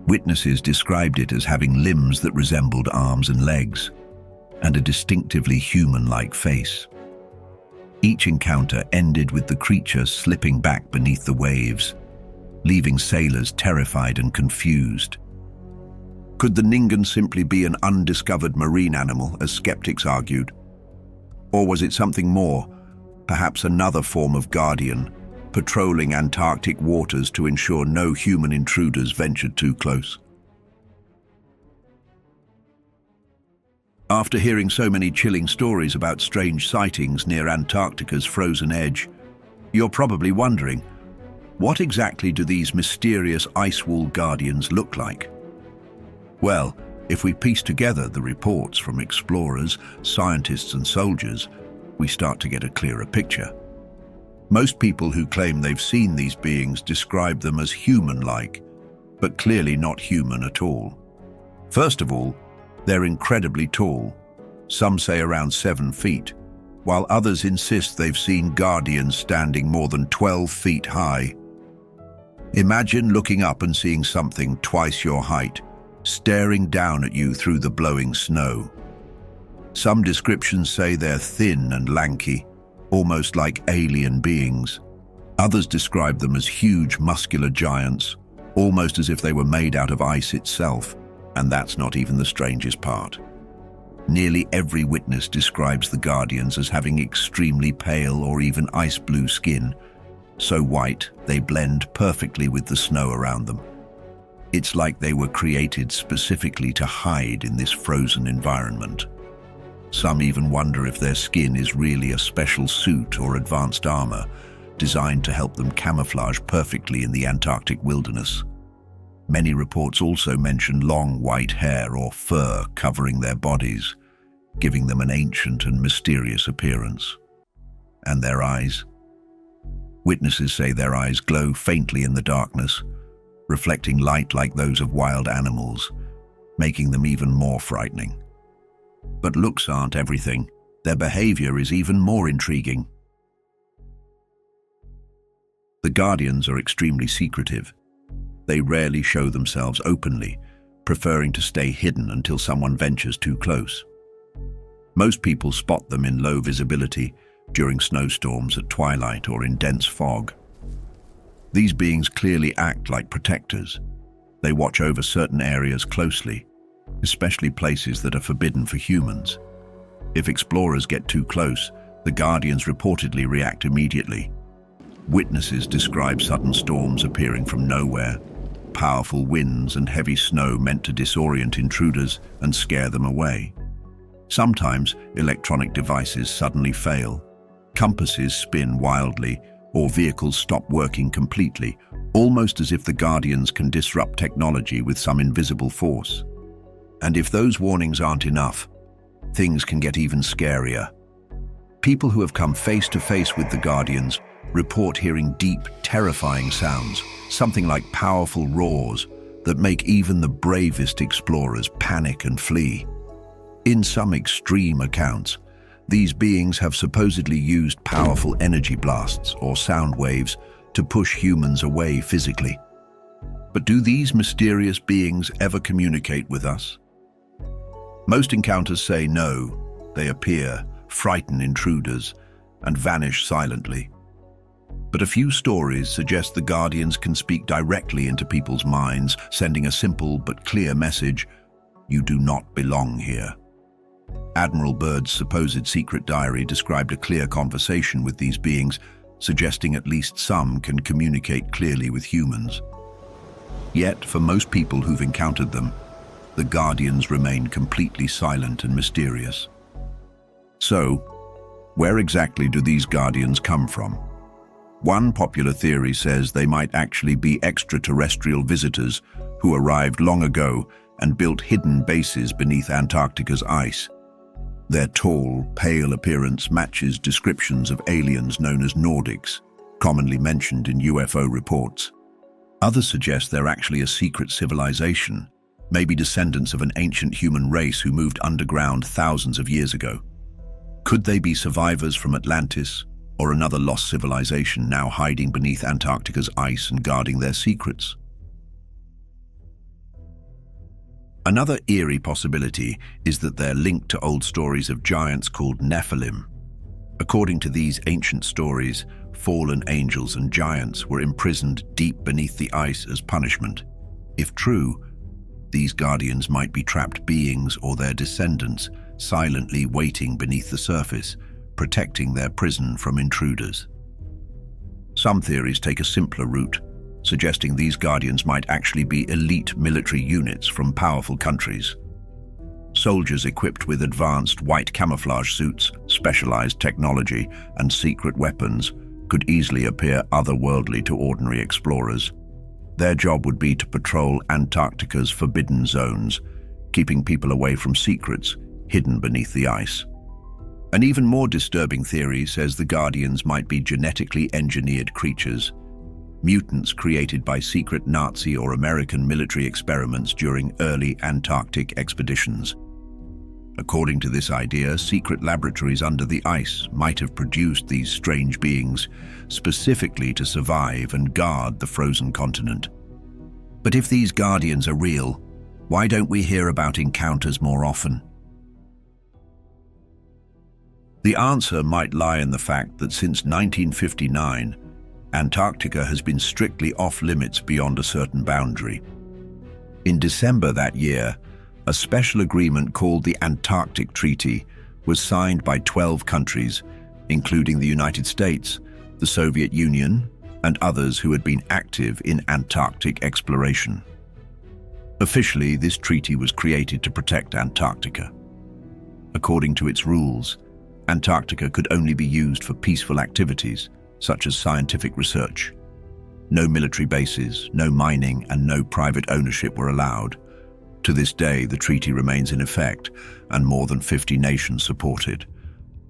Witnesses described it as having limbs that resembled arms and legs, and a distinctively human-like face. Each encounter ended with the creature slipping back beneath the waves, leaving sailors terrified and confused. Could the Ningen simply be an undiscovered marine animal, as skeptics argued? Or was it something more, perhaps another form of guardian, patrolling Antarctic waters to ensure no human intruders ventured too close? After hearing so many chilling stories about strange sightings near Antarctica's frozen edge, you're probably wondering, what exactly do these mysterious ice wall guardians look like? Well, if we piece together the reports from explorers, scientists and soldiers, we start to get a clearer picture. Most people who claim they've seen these beings describe them as human-like, but clearly not human at all. First of all, they're incredibly tall. Some say around 7 feet, while others insist they've seen guardians standing more than 12 feet high. Imagine looking up and seeing something twice your height, staring down at you through the blowing snow. Some descriptions say they're thin and lanky, almost like alien beings. Others describe them as huge, muscular giants, almost as if they were made out of ice itself. And that's not even the strangest part. Nearly every witness describes the guardians as having extremely pale or even ice blue skin, so white they blend perfectly with the snow around them. It's like they were created specifically to hide in this frozen environment. Some even wonder if their skin is really a special suit or advanced armor designed to help them camouflage perfectly in the Antarctic wilderness. Many reports also mention long white hair or fur covering their bodies, giving them an ancient and mysterious appearance. And their eyes? Witnesses say their eyes glow faintly in the darkness, reflecting light like those of wild animals, making them even more frightening. But looks aren't everything. Their behavior is even more intriguing. The Guardians are extremely secretive. They rarely show themselves openly, preferring to stay hidden until someone ventures too close. Most people spot them in low visibility during snowstorms at twilight or in dense fog. These beings clearly act like protectors. They watch over certain areas closely, especially places that are forbidden for humans. If explorers get too close, the Guardians reportedly react immediately. Witnesses describe sudden storms appearing from nowhere, powerful winds and heavy snow meant to disorient intruders and scare them away. Sometimes electronic devices suddenly fail, compasses spin wildly, or vehicles stop working completely, almost as if the Guardians can disrupt technology with some invisible force. And if those warnings aren't enough, things can get even scarier. People who have come face to face with the Guardians report hearing deep, terrifying sounds, something like powerful roars that make even the bravest explorers panic and flee. In some extreme accounts, these beings have supposedly used powerful energy blasts or sound waves to push humans away physically. But do these mysterious beings ever communicate with us? Most encounters say no. They appear, frighten intruders, and vanish silently. But a few stories suggest the Guardians can speak directly into people's minds, sending a simple but clear message: you do not belong here. Admiral Byrd's supposed secret diary described a clear conversation with these beings, suggesting at least some can communicate clearly with humans. Yet, for most people who've encountered them, the Guardians remain completely silent and mysterious. So, where exactly do these Guardians come from? One popular theory says they might actually be extraterrestrial visitors who arrived long ago and built hidden bases beneath Antarctica's ice. Their tall, pale appearance matches descriptions of aliens known as Nordics, commonly mentioned in UFO reports. Others suggest they're actually a secret civilization, maybe descendants of an ancient human race who moved underground thousands of years ago. Could they be survivors from Atlantis, or another lost civilization now hiding beneath Antarctica's ice and guarding their secrets? Another eerie possibility is that they're linked to old stories of giants called Nephilim. According to these ancient stories, fallen angels and giants were imprisoned deep beneath the ice as punishment. If true, these Guardians might be trapped beings or their descendants, silently waiting beneath the surface, protecting their prison from intruders. Some theories take a simpler route, suggesting these Guardians might actually be elite military units from powerful countries. Soldiers equipped with advanced white camouflage suits, specialized technology, and secret weapons could easily appear otherworldly to ordinary explorers. Their job would be to patrol Antarctica's forbidden zones, keeping people away from secrets hidden beneath the ice. An even more disturbing theory says the Guardians might be genetically engineered creatures, mutants created by secret Nazi or American military experiments during early Antarctic expeditions. According to this idea, secret laboratories under the ice might have produced these strange beings specifically to survive and guard the frozen continent. But if these Guardians are real, why don't we hear about encounters more often? The answer might lie in the fact that since 1959, Antarctica has been strictly off-limits beyond a certain boundary. In December that year, a special agreement called the Antarctic Treaty was signed by 12 countries, including the United States, the Soviet Union, and others who had been active in Antarctic exploration. Officially, this treaty was created to protect Antarctica. According to its rules, Antarctica could only be used for peaceful activities, such as scientific research. No military bases, no mining, and no private ownership were allowed. To this day, the treaty remains in effect, and more than 50 nations support it.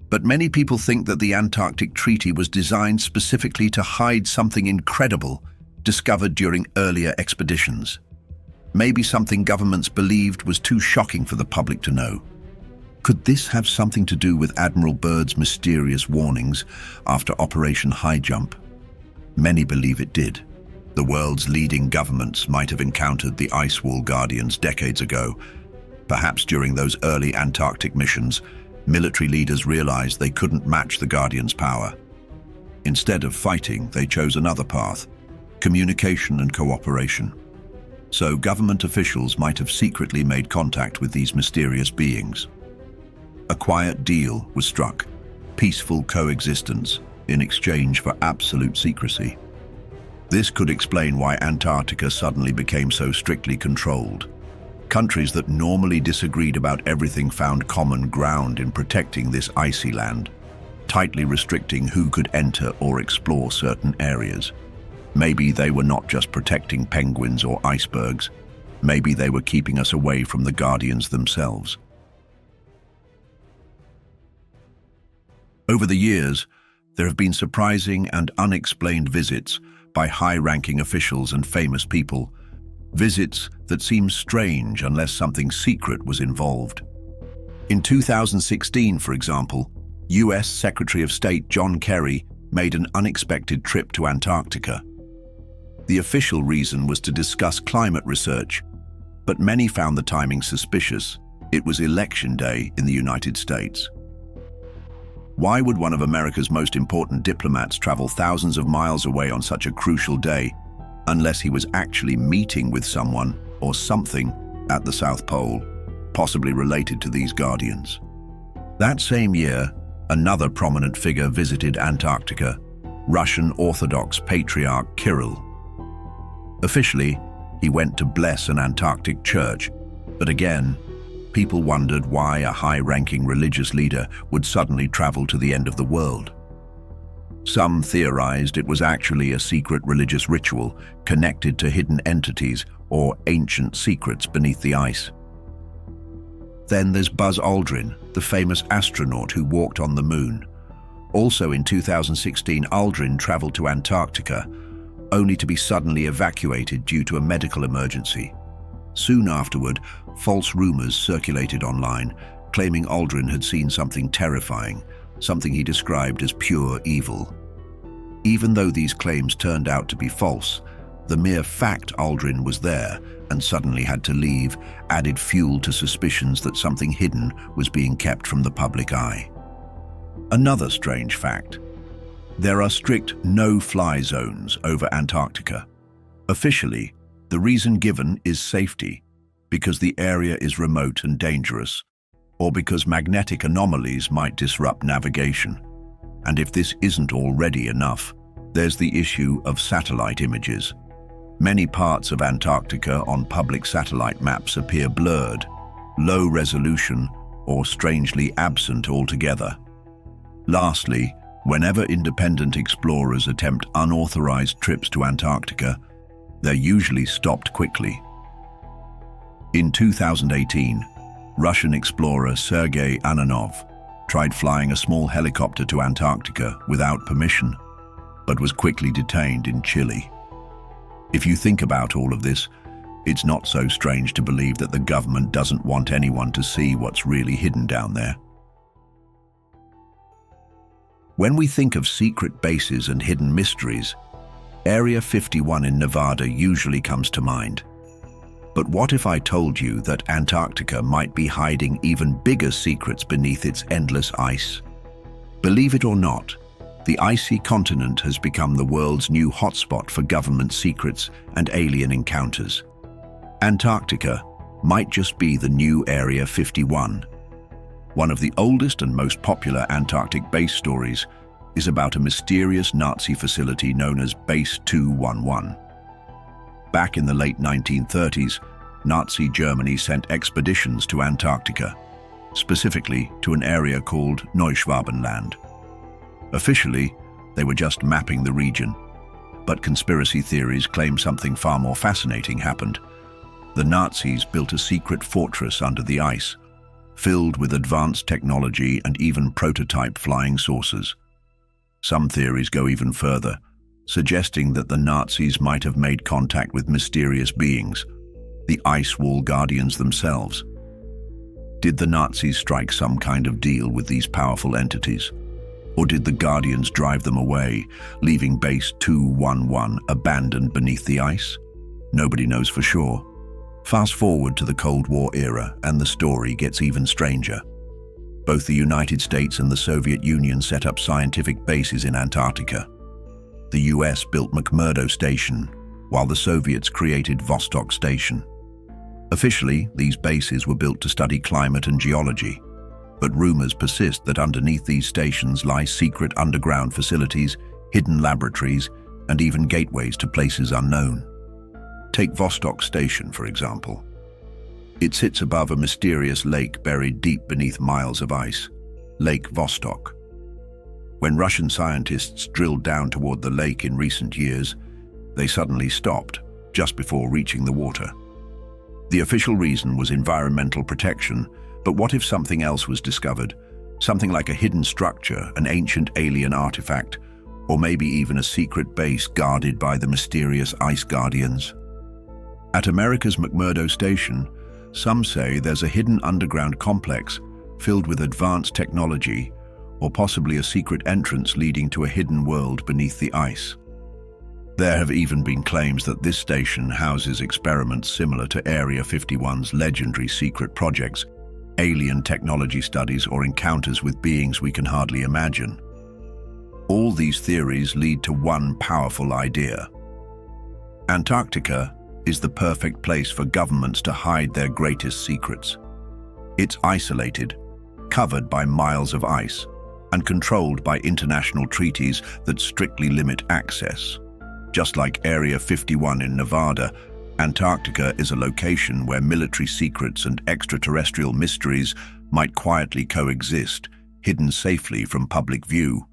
But many people think that the Antarctic Treaty was designed specifically to hide something incredible: discovered during earlier expeditions. Maybe something governments believed was too shocking for the public to know. Could this have something to do with Admiral Byrd's mysterious warnings after Operation High Jump? Many believe it did. The world's leading governments might have encountered the ice wall guardians decades ago. Perhaps during those early Antarctic missions, military leaders realized they couldn't match the guardians' power. Instead of fighting, they chose another path: communication and cooperation. So government officials might have secretly made contact with these mysterious beings. A quiet deal was struck: peaceful coexistence in exchange for absolute secrecy. This could explain why Antarctica suddenly became so strictly controlled. Countries that normally disagreed about everything found common ground in protecting this icy land, tightly restricting who could enter or explore certain areas. Maybe they were not just protecting penguins or icebergs. Maybe they were keeping us away from the guardians themselves. Over the years, there have been surprising and unexplained visits by high-ranking officials and famous people. Visits that seem strange unless something secret was involved. In 2016, for example, US Secretary of State John Kerry made an unexpected trip to Antarctica. The official reason was to discuss climate research, but many found the timing suspicious. It was Election Day in the United States. Why would one of America's most important diplomats travel thousands of miles away on such a crucial day, unless he was actually meeting with someone or something at the South Pole, possibly related to these guardians? That same year, another prominent figure visited Antarctica: Russian Orthodox Patriarch Kirill. Officially, he went to bless an Antarctic church, but again, people wondered why a high-ranking religious leader would suddenly travel to the end of the world. Some theorized it was actually a secret religious ritual connected to hidden entities or ancient secrets beneath the ice. Then there's Buzz Aldrin, the famous astronaut who walked on the moon. Also in 2016, Aldrin traveled to Antarctica, only to be suddenly evacuated due to a medical emergency. Soon afterward, false rumors circulated online, claiming Aldrin had seen something terrifying, something he described as pure evil. Even though these claims turned out to be false, the mere fact Aldrin was there and suddenly had to leave added fuel to suspicions that something hidden was being kept from the public eye. Another strange fact: there are strict no-fly zones over Antarctica. Officially, the reason given is safety, because the area is remote and dangerous, or because magnetic anomalies might disrupt navigation. And if this isn't already enough, there's the issue of satellite images. Many parts of Antarctica on public satellite maps appear blurred, low resolution, or strangely absent altogether. Lastly, whenever independent explorers attempt unauthorized trips to Antarctica, they're usually stopped quickly. In 2018, Russian explorer Sergei Ananov tried flying a small helicopter to Antarctica without permission, but was quickly detained in Chile. If you think about all of this, it's not so strange to believe that the government doesn't want anyone to see what's really hidden down there. When we think of secret bases and hidden mysteries, Area 51 in Nevada usually comes to mind. But what if I told you that Antarctica might be hiding even bigger secrets beneath its endless ice? Believe it or not, the icy continent has become the world's new hotspot for government secrets and alien encounters. Antarctica might just be the new Area 51. One of the oldest and most popular Antarctic base stories is about a mysterious Nazi facility known as Base 211. Back in the late 1930s, Nazi Germany sent expeditions to Antarctica, specifically to an area called Neuschwabenland. Officially, they were just mapping the region, but conspiracy theories claim something far more fascinating happened. The Nazis built a secret fortress under the ice, filled with advanced technology and even prototype flying saucers. Some theories go even further. suggesting that the Nazis might have made contact with mysterious beings, the ice wall guardians themselves. Did the Nazis strike some kind of deal with these powerful entities? Or did the guardians drive them away, leaving Base 211 abandoned beneath the ice? Nobody knows for sure. Fast forward to the Cold War era, and the story gets even stranger. Both the United States and the Soviet Union set up scientific bases in Antarctica. The US built McMurdo Station, while the Soviets created Vostok Station. Officially, these bases were built to study climate and geology, but rumors persist that underneath these stations lie secret underground facilities, hidden laboratories, and even gateways to places unknown. Take Vostok Station, for example. It sits above a mysterious lake buried deep beneath miles of ice, Lake Vostok. When Russian scientists drilled down toward the lake in recent years, they suddenly stopped just before reaching the water. The official reason was environmental protection, but what if something else was discovered? Something like a hidden structure, an ancient alien artifact, or maybe even a secret base guarded by the mysterious ice guardians? At America's McMurdo Station, some say there's a hidden underground complex filled with advanced technology, or possibly a secret entrance leading to a hidden world beneath the ice. There have even been claims that this station houses experiments similar to Area 51's legendary secret projects, alien technology studies, or encounters with beings we can hardly imagine. All these theories lead to one powerful idea. Antarctica is the perfect place for governments to hide their greatest secrets. It's isolated, covered by miles of ice, and controlled by international treaties that strictly limit access. Just like Area 51 in Nevada, Antarctica is a location where military secrets and extraterrestrial mysteries might quietly coexist, hidden safely from public view.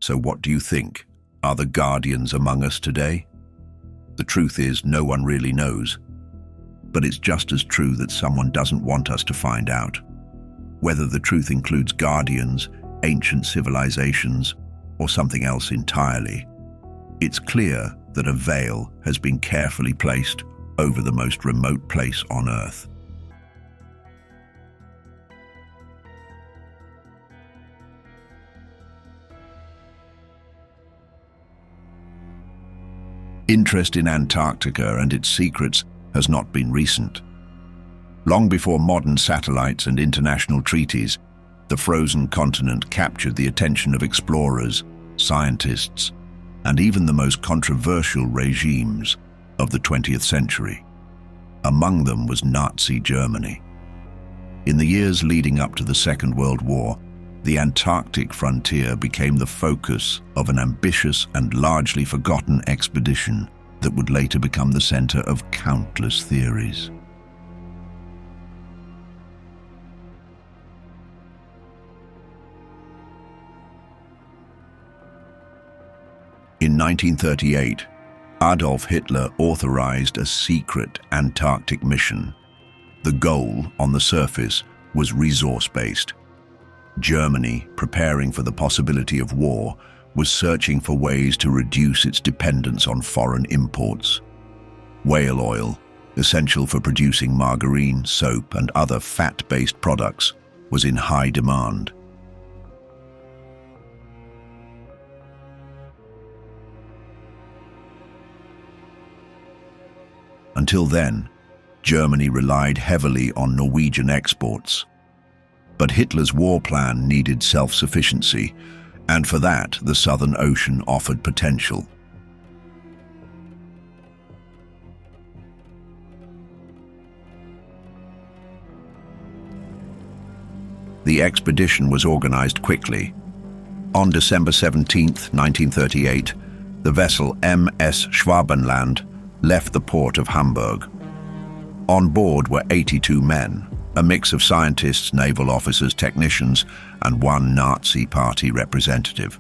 So what do you think? Are the guardians among us today? The truth is, no one really knows. But it's just as true that someone doesn't want us to find out. Whether the truth includes guardians, ancient civilizations, or something else entirely, it's clear that a veil has been carefully placed over the most remote place on Earth. Interest in Antarctica and its secrets has not been recent. Long before modern satellites and international treaties, the frozen continent captured the attention of explorers, scientists, and even the most controversial regimes of the 20th century. Among them was Nazi Germany. In the years leading up to the Second World War, the Antarctic frontier became the focus of an ambitious and largely forgotten expedition that would later become the center of countless theories. In 1938, Adolf Hitler authorized a secret Antarctic mission. The goal, on the surface, was resource-based. Germany, preparing for the possibility of war, was searching for ways to reduce its dependence on foreign imports. Whale oil, essential for producing margarine, soap, and other fat-based products, was in high demand. Until then, Germany relied heavily on Norwegian exports. But Hitler's war plan needed self-sufficiency, and for that, the Southern Ocean offered potential. The expedition was organized quickly. On December 17, 1938, the vessel MS Schwabenland left the port of Hamburg. On board were 82 men, a mix of scientists, naval officers, technicians, and one Nazi Party representative.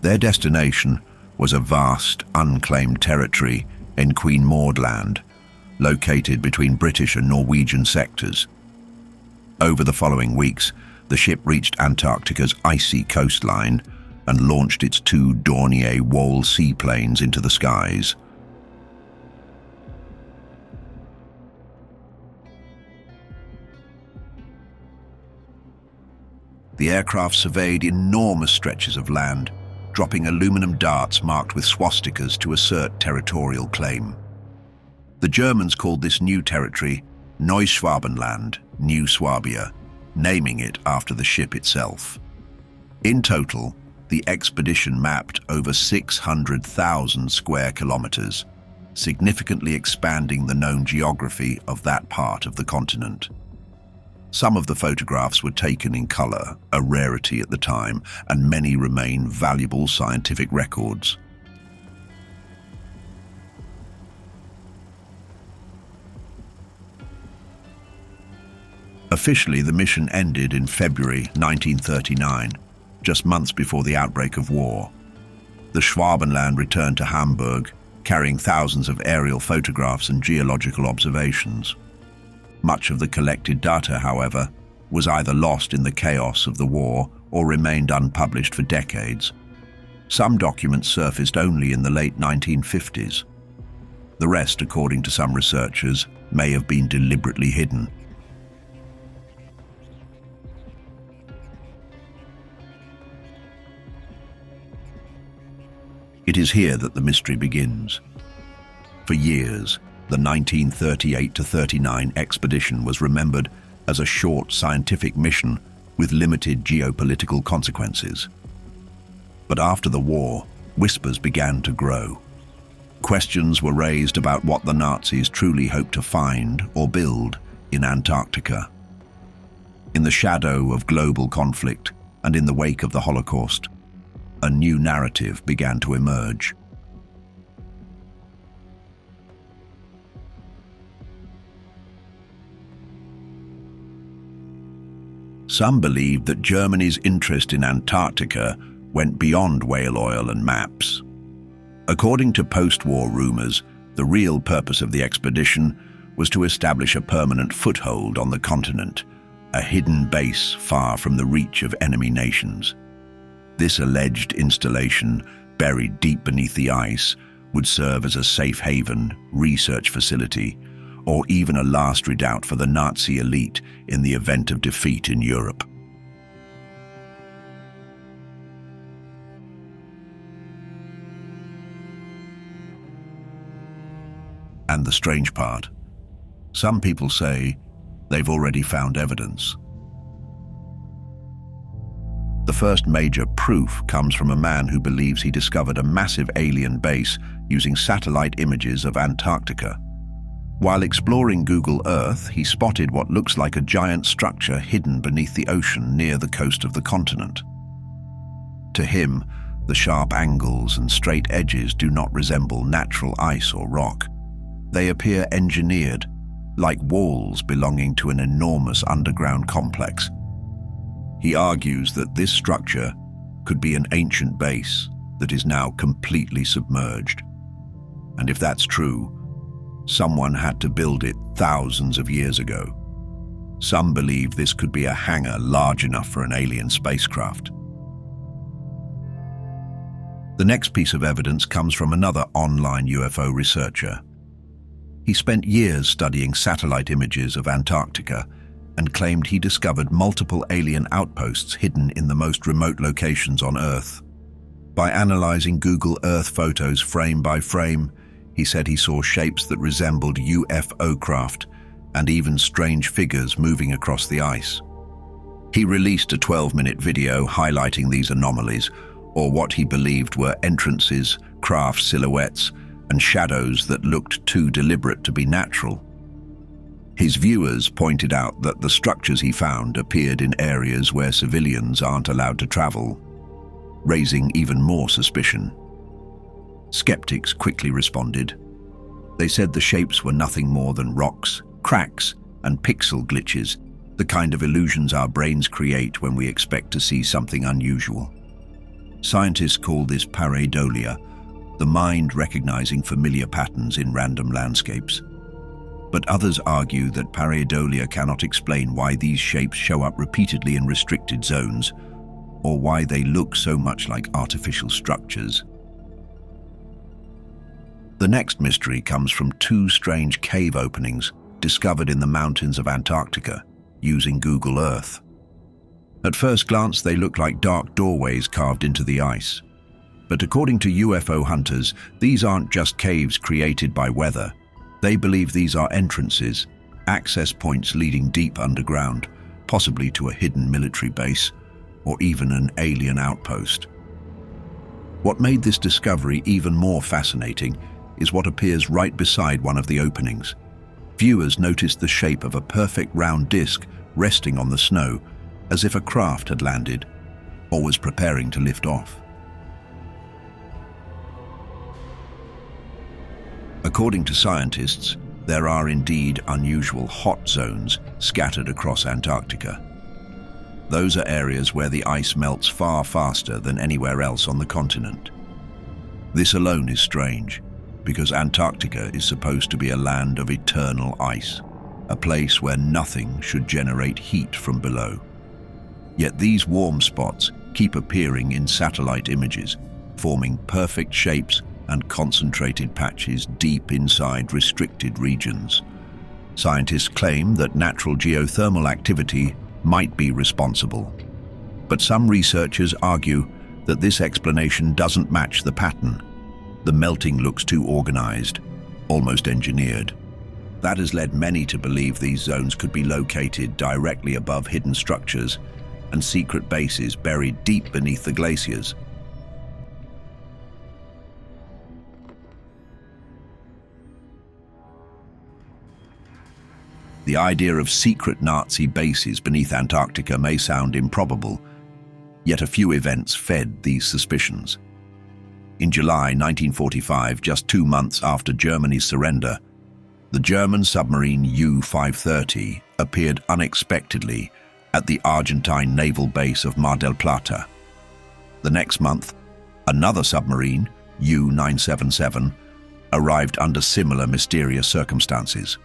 Their destination was a vast, unclaimed territory in Queen Maud Land, located between British and Norwegian sectors. Over the following weeks, the ship reached Antarctica's icy coastline and launched its two Dornier Wall seaplanes into the skies. The aircraft surveyed enormous stretches of land, dropping aluminum darts marked with swastikas to assert territorial claim. The Germans called this new territory Neuschwabenland, New Swabia, naming it after the ship itself. In total, the expedition mapped over 600,000 square kilometers, significantly expanding the known geography of that part of the continent. Some of the photographs were taken in color, a rarity at the time, and many remain valuable scientific records. Officially, the mission ended in February 1939, just months before the outbreak of war. The Schwabenland returned to Hamburg, carrying thousands of aerial photographs and geological observations. Much of the collected data, however, was either lost in the chaos of the war or remained unpublished for decades. Some documents surfaced only in the late 1950s. The rest, according to some researchers, may have been deliberately hidden. It is here that the mystery begins. For years, the 1938-39 expedition was remembered as a short scientific mission with limited geopolitical consequences. But after the war, whispers began to grow. Questions were raised about what the Nazis truly hoped to find or build in Antarctica. In the shadow of global conflict and in the wake of the Holocaust, a new narrative began to emerge. Some believed that Germany's interest in Antarctica went beyond whale oil and maps. According to post-war rumors, the real purpose of the expedition was to establish a permanent foothold on the continent, a hidden base far from the reach of enemy nations. This alleged installation, buried deep beneath the ice, would serve as a safe haven, research facility, or even a last redoubt for the Nazi elite in the event of defeat in Europe. And the strange part, some people say they've already found evidence. The first major proof comes from a man who believes he discovered a massive alien base using satellite images of Antarctica. While exploring Google Earth, he spotted what looks like a giant structure hidden beneath the ocean near the coast of the continent. To him, the sharp angles and straight edges do not resemble natural ice or rock. They appear engineered, like walls belonging to an enormous underground complex. He argues that this structure could be an ancient base that is now completely submerged. And if that's true, someone had to build it thousands of years ago. Some believe this could be a hangar large enough for an alien spacecraft. The next piece of evidence comes from another online UFO researcher. He spent years studying satellite images of Antarctica and claimed he discovered multiple alien outposts hidden in the most remote locations on Earth. By analyzing Google Earth photos frame by frame, he said he saw shapes that resembled UFO craft and even strange figures moving across the ice. He released a 12-minute video highlighting these anomalies, or what he believed were entrances, craft silhouettes, and shadows that looked too deliberate to be natural. His viewers pointed out that the structures he found appeared in areas where civilians aren't allowed to travel, raising even more suspicion. Skeptics quickly responded. They said the shapes were nothing more than rocks, cracks, and pixel glitches, the kind of illusions our brains create when we expect to see something unusual. Scientists call this pareidolia, the mind recognizing familiar patterns in random landscapes. But others argue that pareidolia cannot explain why these shapes show up repeatedly in restricted zones, or why they look so much like artificial structures. The next mystery comes from two strange cave openings discovered in the mountains of Antarctica using Google Earth. At first glance, they look like dark doorways carved into the ice. But according to UFO hunters, these aren't just caves created by weather. They believe these are entrances, access points leading deep underground, possibly to a hidden military base or even an alien outpost. What made this discovery even more fascinating is what appears right beside one of the openings. Viewers noticed the shape of a perfect round disc resting on the snow, as if a craft had landed or was preparing to lift off. According to scientists, there are indeed unusual hot zones scattered across Antarctica. Those are areas where the ice melts far faster than anywhere else on the continent. This alone is strange, because Antarctica is supposed to be a land of eternal ice, a place where nothing should generate heat from below. Yet these warm spots keep appearing in satellite images, forming perfect shapes and concentrated patches deep inside restricted regions. Scientists claim that natural geothermal activity might be responsible. But some researchers argue that this explanation doesn't match the pattern. The melting looks too organized, almost engineered. That has led many to believe these zones could be located directly above hidden structures and secret bases buried deep beneath the glaciers. The idea of secret Nazi bases beneath Antarctica may sound improbable, yet a few events fed these suspicions. In July 1945, just 2 months after Germany's surrender, the German submarine U-530 appeared unexpectedly at the Argentine naval base of Mar del Plata. The next month, another submarine, U-977, arrived under similar mysterious circumstances.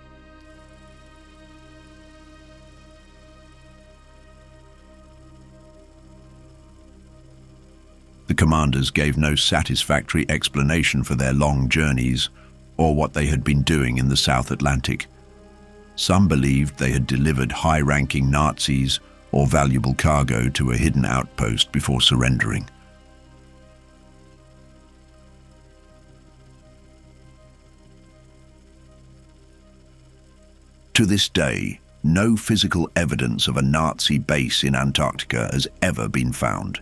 The commanders gave no satisfactory explanation for their long journeys or what they had been doing in the South Atlantic. Some believed they had delivered high-ranking Nazis or valuable cargo to a hidden outpost before surrendering. To this day, no physical evidence of a Nazi base in Antarctica has ever been found.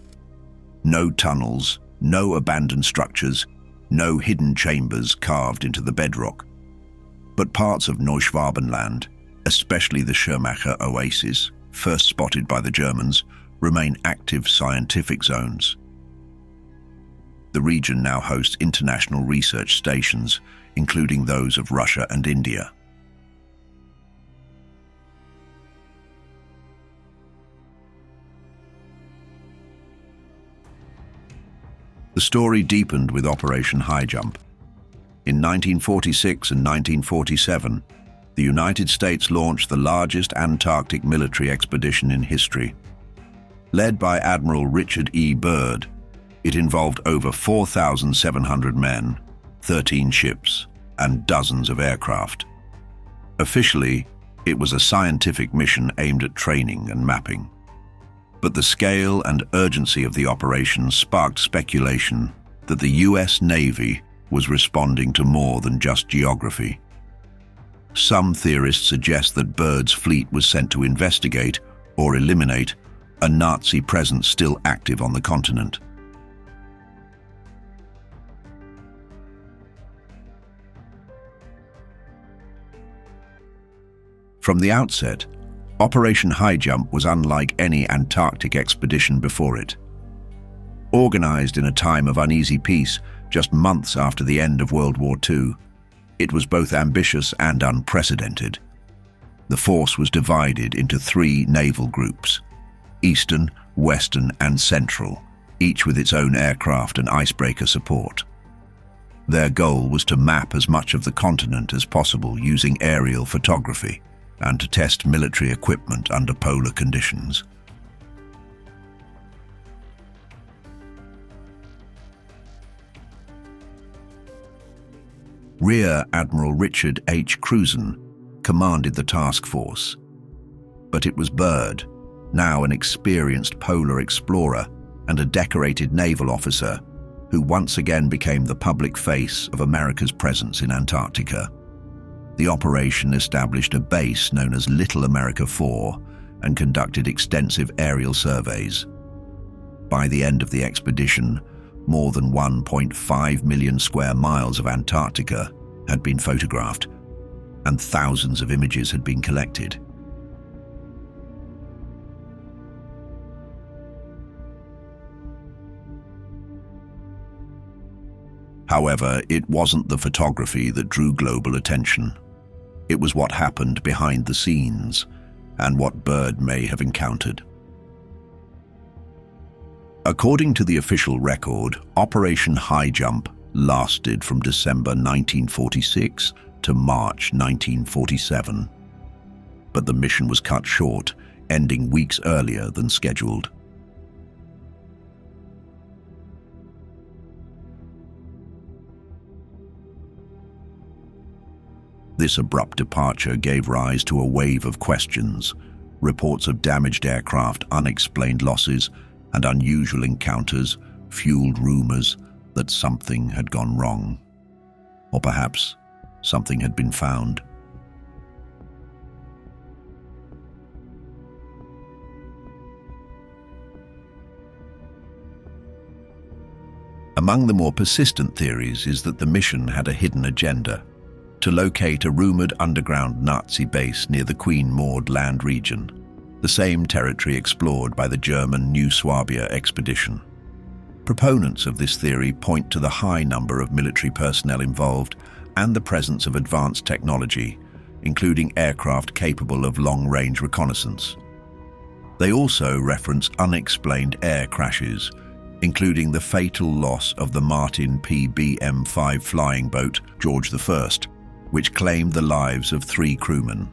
No tunnels, no abandoned structures, no hidden chambers carved into the bedrock. But parts of Neuschwabenland, especially the Schirmacher oasis, first spotted by the Germans, remain active scientific zones. The region now hosts international research stations, including those of Russia and India. The story deepened with Operation High Jump. In 1946 and 1947, the United States launched the largest Antarctic military expedition in history. Led by Admiral Richard E. Byrd, it involved over 4,700 men, 13 ships, and dozens of aircraft. Officially, it was a scientific mission aimed at training and mapping. But the scale and urgency of the operation sparked speculation that the US Navy was responding to more than just geography. Some theorists suggest that Byrd's fleet was sent to investigate or eliminate a Nazi presence still active on the continent. From the outset, Operation High Jump was unlike any Antarctic expedition before it. Organized in a time of uneasy peace, just months after the end of World War II, it was both ambitious and unprecedented. The force was divided into 3 naval groups: Eastern, Western, and Central, each with its own aircraft and icebreaker support. Their goal was to map as much of the continent as possible using aerial photography, and to test military equipment under polar conditions. Rear Admiral Richard H. Cruzen commanded the task force. But it was Byrd, now an experienced polar explorer and a decorated naval officer, who once again became the public face of America's presence in Antarctica. The operation established a base known as Little America 4 and conducted extensive aerial surveys. By the end of the expedition, more than 1.5 million square miles of Antarctica had been photographed, and thousands of images had been collected. However, it wasn't the photography that drew global attention. It was what happened behind the scenes, and what Byrd may have encountered. According to the official record, Operation High Jump lasted from December 1946 to March 1947. But the mission was cut short, ending weeks earlier than scheduled. This abrupt departure gave rise to a wave of questions, reports of damaged aircraft, unexplained losses, and unusual encounters fueled rumors that something had gone wrong. Or perhaps something had been found. Among the more persistent theories is that the mission had a hidden agenda: to locate a rumored underground Nazi base near the Queen Maud land region, the same territory explored by the German New Swabia expedition. Proponents of this theory point to the high number of military personnel involved and the presence of advanced technology, including aircraft capable of long-range reconnaissance. They also reference unexplained air crashes, including the fatal loss of the Martin PBM-5 flying boat George I, which claimed the lives of 3 crewmen.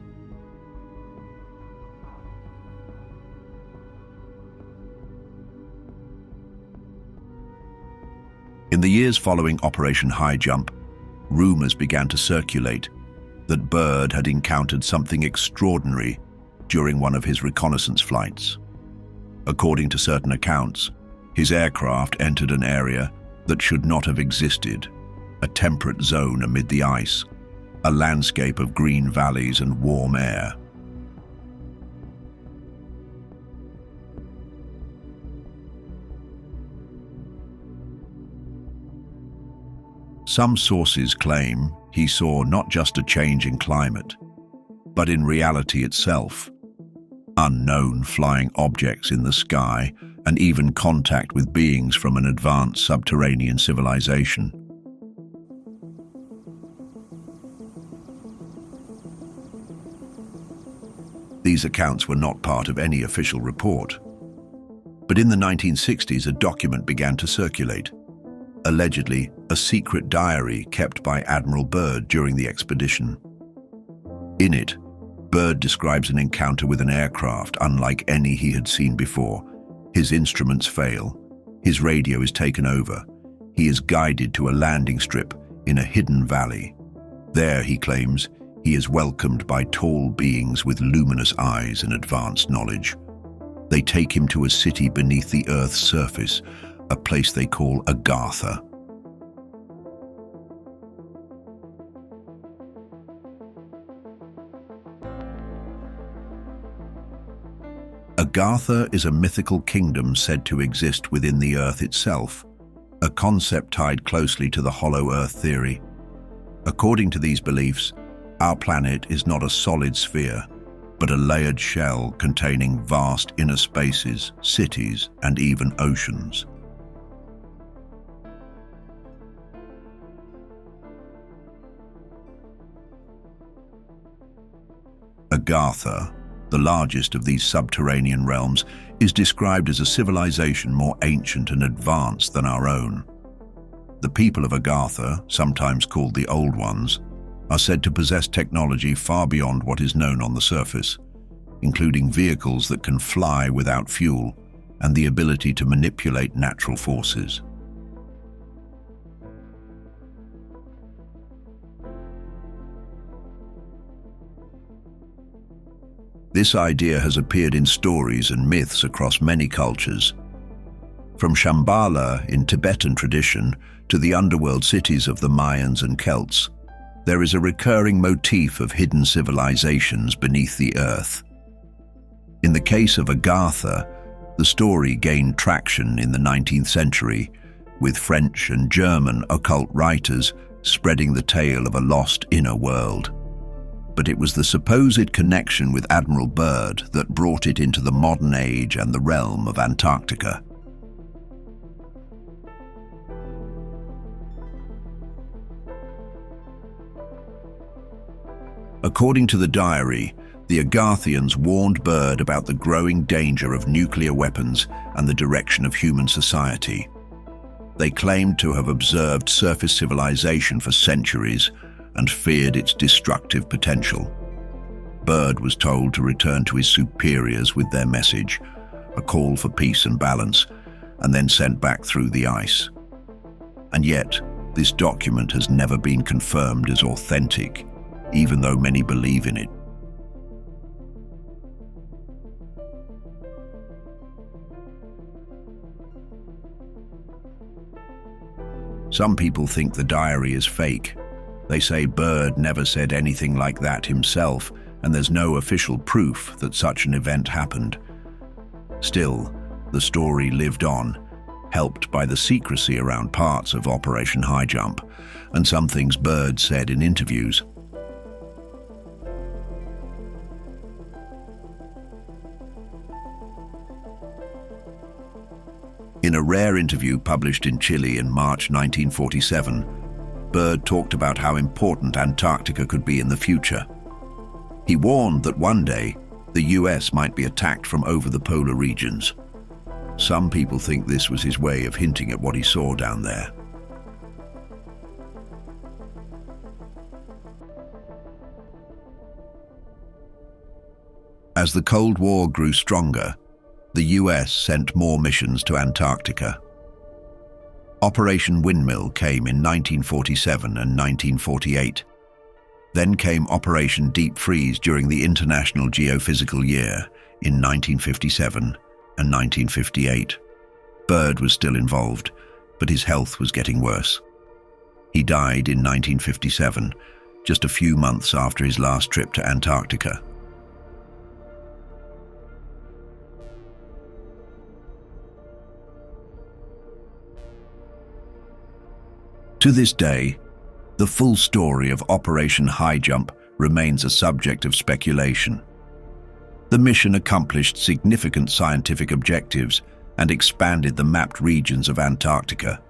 In the years following Operation High Jump, rumors began to circulate that Byrd had encountered something extraordinary during one of his reconnaissance flights. According to certain accounts, his aircraft entered an area that should not have existed, a temperate zone amid the ice, a landscape of green valleys and warm air. Some sources claim he saw not just a change in climate, but in reality itself, unknown flying objects in the sky, and even contact with beings from an advanced subterranean civilization. These accounts were not part of any official report. But in the 1960s, a document began to circulate, allegedly a secret diary kept by Admiral Byrd during the expedition. In it, Byrd describes an encounter with an aircraft unlike any he had seen before. His instruments fail, his radio is taken over, he is guided to a landing strip in a hidden valley. There, he claims, he is welcomed by tall beings with luminous eyes and advanced knowledge. They take him to a city beneath the Earth's surface, a place they call Agartha. Agartha is a mythical kingdom said to exist within the Earth itself, a concept tied closely to the hollow Earth theory. According to these beliefs, our planet is not a solid sphere, but a layered shell containing vast inner spaces, cities, and even oceans. Agartha, the largest of these subterranean realms, is described as a civilization more ancient and advanced than our own. The people of Agartha, sometimes called the Old Ones, are said to possess technology far beyond what is known on the surface, including vehicles that can fly without fuel and the ability to manipulate natural forces. This idea has appeared in stories and myths across many cultures. From Shambhala in Tibetan tradition to the underworld cities of the Mayans and Celts, there is a recurring motif of hidden civilizations beneath the earth. In the case of Agartha, the story gained traction in the 19th century, with French and German occult writers spreading the tale of a lost inner world. But it was the supposed connection with Admiral Byrd that brought it into the modern age and the realm of Antarctica. According to the diary, the Agarthians warned Byrd about the growing danger of nuclear weapons and the direction of human society. They claimed to have observed surface civilization for centuries and feared its destructive potential. Byrd was told to return to his superiors with their message, a call for peace and balance, and then sent back through the ice. And yet, this document has never been confirmed as authentic, even though many believe in it. Some people think the diary is fake. They say Byrd never said anything like that himself, and there's no official proof that such an event happened. Still, the story lived on, helped by the secrecy around parts of Operation High Jump, and some things Byrd said in interviews. In a rare interview published in Chile in March 1947, Byrd talked about how important Antarctica could be in the future. He warned that one day, the US might be attacked from over the polar regions. Some people think this was his way of hinting at what he saw down there. As the Cold War grew stronger, the US sent more missions to Antarctica. Operation Windmill came in 1947 and 1948. Then came Operation Deep Freeze during the International Geophysical Year in 1957 and 1958. Byrd was still involved, but his health was getting worse. He died in 1957, just a few months after his last trip to Antarctica. To this day, the full story of Operation High Jump remains a subject of speculation. The mission accomplished significant scientific objectives and expanded the mapped regions of Antarctica.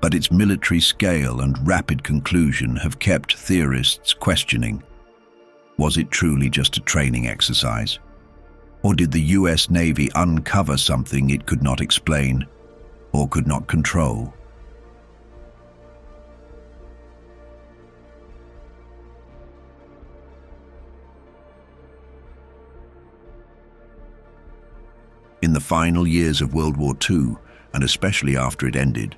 But its military scale and rapid conclusion have kept theorists questioning. Was it truly just a training exercise? Or did the US Navy uncover something it could not explain or could not control? In the final years of World War II, and especially after it ended,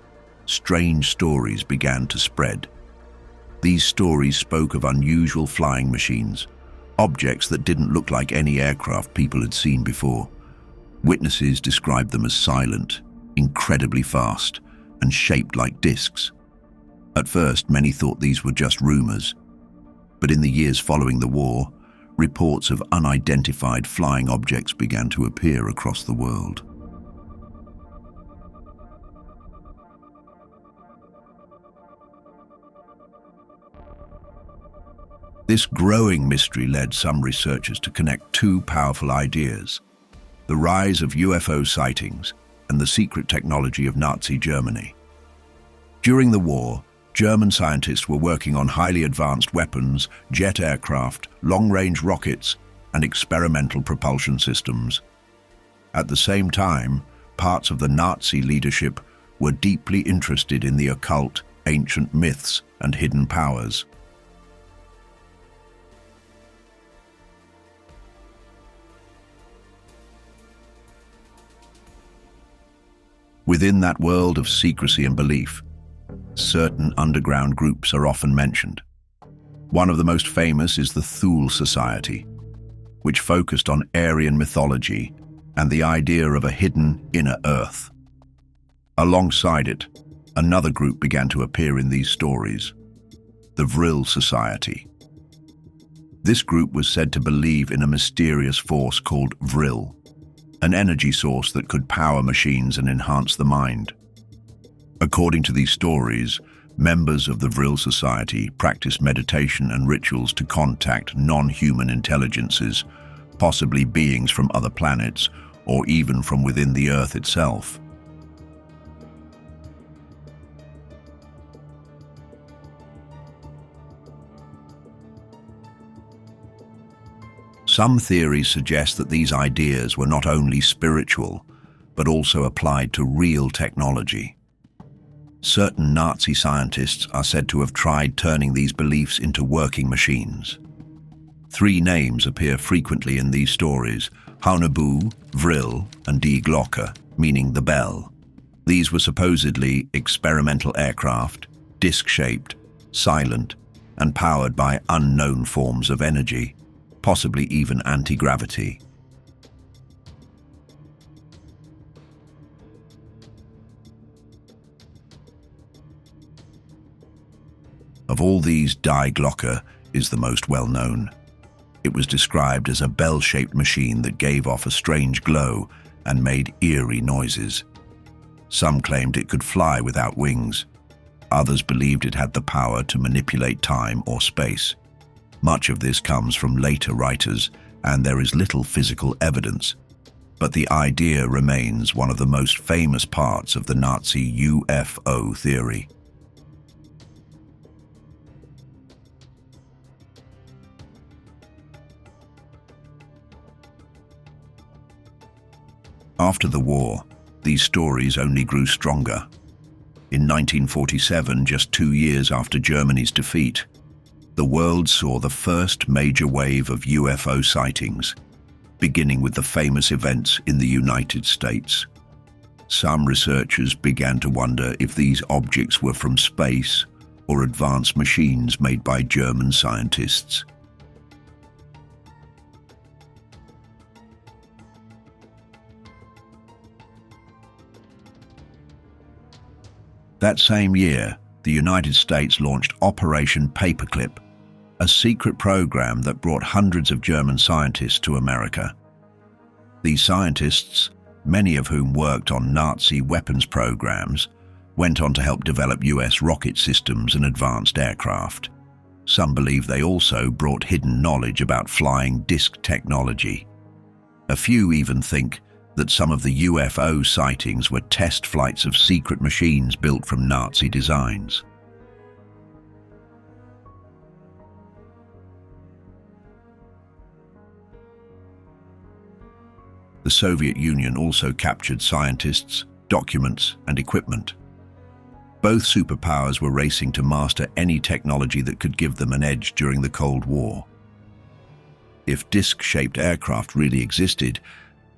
strange stories began to spread. These stories spoke of unusual flying machines, objects that didn't look like any aircraft people had seen before. Witnesses described them as silent, incredibly fast, and shaped like discs. At first, many thought these were just rumors, but in the years following the war, reports of unidentified flying objects began to appear across the world. This growing mystery led some researchers to connect two powerful ideas: the rise of UFO sightings and the secret technology of Nazi Germany. During the war, German scientists were working on highly advanced weapons, jet aircraft, long-range rockets, and experimental propulsion systems. At the same time, parts of the Nazi leadership were deeply interested in the occult, ancient myths, and hidden powers. Within that world of secrecy and belief, certain underground groups are often mentioned. One of the most famous is the Thule Society, which focused on Aryan mythology and the idea of a hidden inner Earth. Alongside it, another group began to appear in these stories, the Vril Society. This group was said to believe in a mysterious force called Vril, an energy source that could power machines and enhance the mind. According to these stories, members of the Vril Society practiced meditation and rituals to contact non-human intelligences, possibly beings from other planets or even from within the Earth itself. Some theories suggest that these ideas were not only spiritual, but also applied to real technology. Certain Nazi scientists are said to have tried turning these beliefs into working machines. 3 names appear frequently in these stories: Haunebu, Vril, and Die Glocke, meaning the bell. These were supposedly experimental aircraft, disc-shaped, silent, and powered by unknown forms of energy, possibly even anti-gravity. Of all these, Die Glocke is the most well-known. It was described as a bell-shaped machine that gave off a strange glow and made eerie noises. Some claimed it could fly without wings. Others believed it had the power to manipulate time or space. Much of this comes from later writers, and there is little physical evidence. But the idea remains one of the most famous parts of the Nazi UFO theory. After the war, these stories only grew stronger. In 1947, just 2 years after Germany's defeat, the world saw the first major wave of UFO sightings, beginning with the famous events in the United States. Some researchers began to wonder if these objects were from space or advanced machines made by German scientists. That same year, the United States launched Operation Paperclip, a secret program that brought hundreds of German scientists to America. These scientists, many of whom worked on Nazi weapons programs, went on to help develop US rocket systems and advanced aircraft. Some believe they also brought hidden knowledge about flying disc technology. A few even think that some of the UFO sightings were test flights of secret machines built from Nazi designs. The Soviet Union also captured scientists, documents, and equipment. Both superpowers were racing to master any technology that could give them an edge during the Cold War. If disc-shaped aircraft really existed,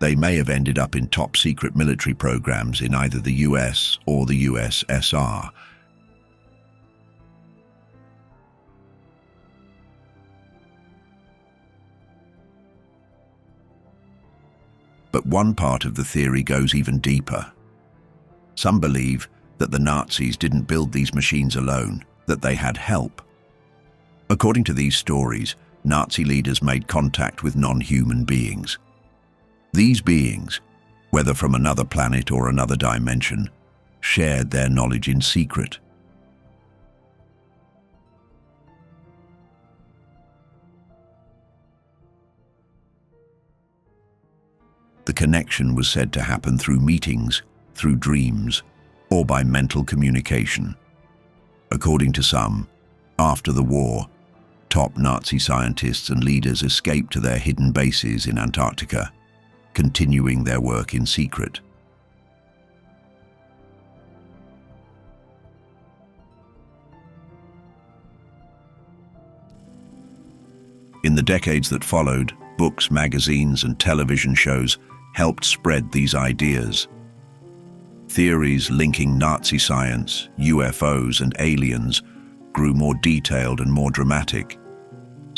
they may have ended up in top-secret military programs in either the US or the USSR. But one part of the theory goes even deeper. Some believe that the Nazis didn't build these machines alone, that they had help. According to these stories, Nazi leaders made contact with non-human beings. These beings, whether from another planet or another dimension, shared their knowledge in secret. The connection was said to happen through meetings, through dreams, or by mental communication. According to some, after the war, top Nazi scientists and leaders escaped to their hidden bases in Antarctica, continuing their work in secret. In the decades that followed, books, magazines, and television shows helped spread these ideas. Theories linking Nazi science, UFOs, and aliens grew more detailed and more dramatic.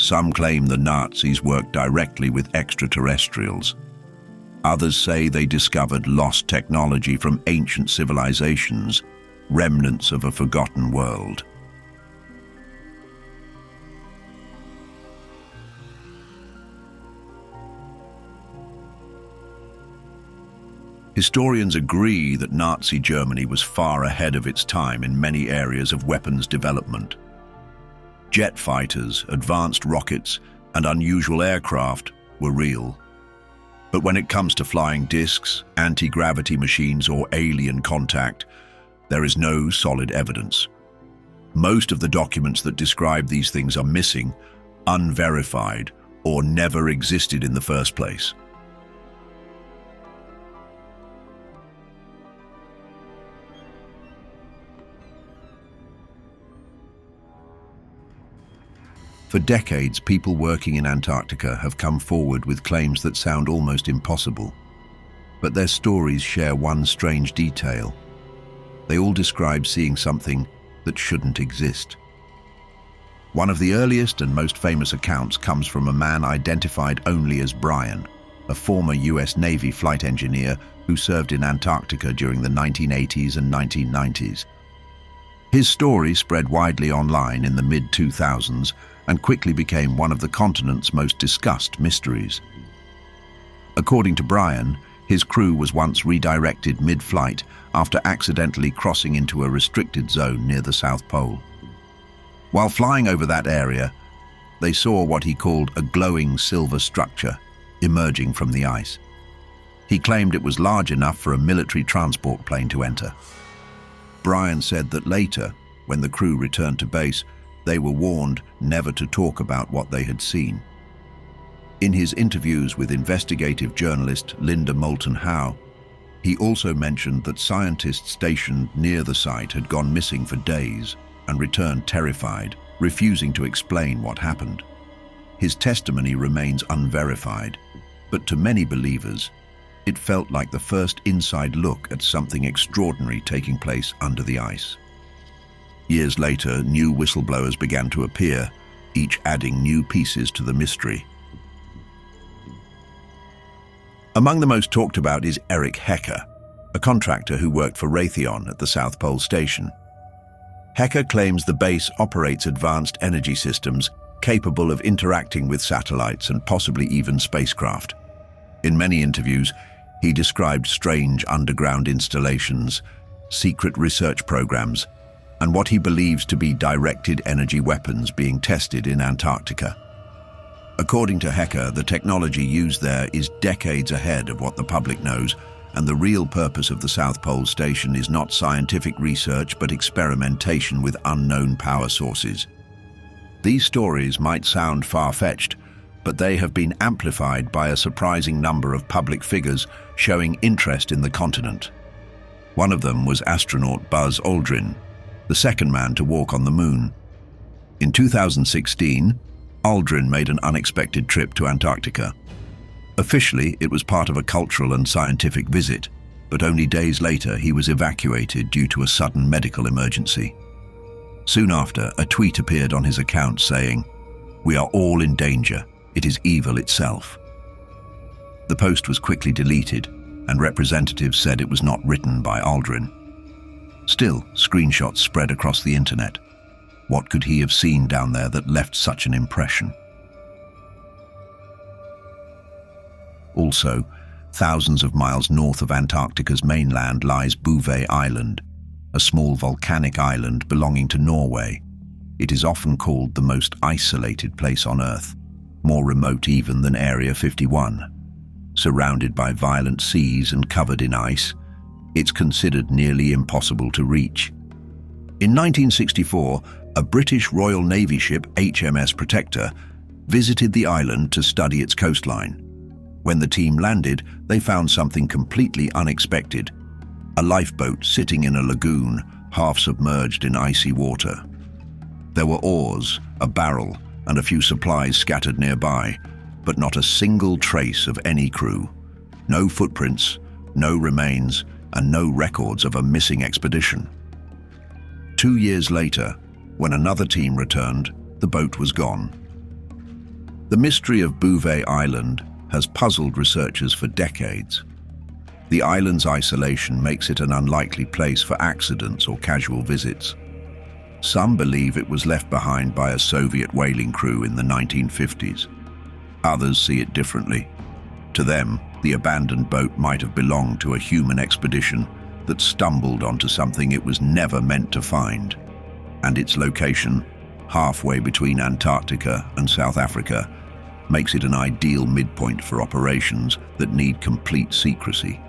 Some claim the Nazis worked directly with extraterrestrials. Others say they discovered lost technology from ancient civilizations, remnants of a forgotten world. Historians agree that Nazi Germany was far ahead of its time in many areas of weapons development. Jet fighters, advanced rockets, and unusual aircraft were real. But when it comes to flying discs, anti-gravity machines, or alien contact, there is no solid evidence. Most of the documents that describe these things are missing, unverified, or never existed in the first place. For decades, people working in Antarctica have come forward with claims that sound almost impossible. But their stories share one strange detail. They all describe seeing something that shouldn't exist. One of the earliest and most famous accounts comes from a man identified only as Brian, a former US Navy flight engineer who served in Antarctica during the 1980s and 1990s. His story spread widely online in the mid-2000s and quickly became one of the continent's most discussed mysteries. According to Brian, his crew was once redirected mid-flight after accidentally crossing into a restricted zone near the South Pole. While flying over that area, they saw what he called a glowing silver structure emerging from the ice. He claimed it was large enough for a military transport plane to enter. Brian said that later, when the crew returned to base, they were warned never to talk about what they had seen. In his interviews with investigative journalist Linda Moulton Howe, he also mentioned that scientists stationed near the site had gone missing for days and returned terrified, refusing to explain what happened. His testimony remains unverified, but to many believers, it felt like the first inside look at something extraordinary taking place under the ice. Years later, new whistleblowers began to appear, each adding new pieces to the mystery. Among the most talked about is Eric Hecker, a contractor who worked for Raytheon at the South Pole Station. Hecker claims the base operates advanced energy systems capable of interacting with satellites and possibly even spacecraft. In many interviews, he described strange underground installations, secret research programs, and what he believes to be directed energy weapons being tested in Antarctica. According to Hecker, the technology used there is decades ahead of what the public knows, and the real purpose of the South Pole Station is not scientific research but experimentation with unknown power sources. These stories might sound far-fetched, but they have been amplified by a surprising number of public figures showing interest in the continent. One of them was astronaut Buzz Aldrin, the second man to walk on the moon. In 2016, Aldrin made an unexpected trip to Antarctica. Officially, it was part of a cultural and scientific visit, but only days later he was evacuated due to a sudden medical emergency. Soon after, a tweet appeared on his account saying, "We are all in danger. It is evil itself." The post was quickly deleted, and representatives said it was not written by Aldrin. Still, screenshots spread across the internet. What could he have seen down there that left such an impression? Also, thousands of miles north of Antarctica's mainland lies Bouvet Island, a small volcanic island belonging to Norway. It is often called the most isolated place on Earth, more remote even than Area 51. Surrounded by violent seas and covered in ice, it's considered nearly impossible to reach. In 1964, a British Royal Navy ship, HMS Protector, visited the island to study its coastline. When the team landed, they found something completely unexpected: a lifeboat sitting in a lagoon, half submerged in icy water. There were oars, a barrel, and a few supplies scattered nearby, but not a single trace of any crew. No footprints, no remains, and no records of a missing expedition. 2 years later, when another team returned, the boat was gone. The mystery of Bouvet Island has puzzled researchers for decades. The island's isolation makes it an unlikely place for accidents or casual visits. Some believe it was left behind by a Soviet whaling crew in the 1950s. Others see it differently. To them, the abandoned boat might have belonged to a human expedition that stumbled onto something it was never meant to find. And its location, halfway between Antarctica and South Africa, makes it an ideal midpoint for operations that need complete secrecy.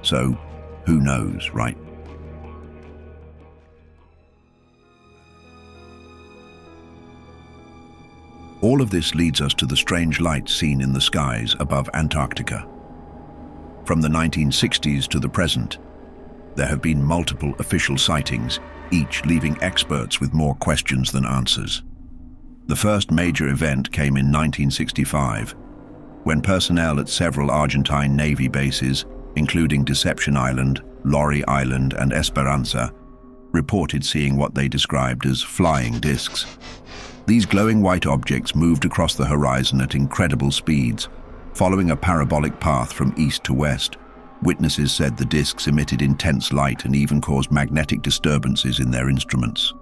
So, who knows, right? All of this leads us to the strange lights seen in the skies above Antarctica. From the 1960s to the present, there have been multiple official sightings, each leaving experts with more questions than answers. The first major event came in 1965, when personnel at several Argentine Navy bases, including Deception Island, Lorry Island, and Esperanza, reported seeing what they described as flying discs. These glowing white objects moved across the horizon at incredible speeds, following a parabolic path from east to west. Witnesses said the discs emitted intense light and even caused magnetic disturbances in their instruments.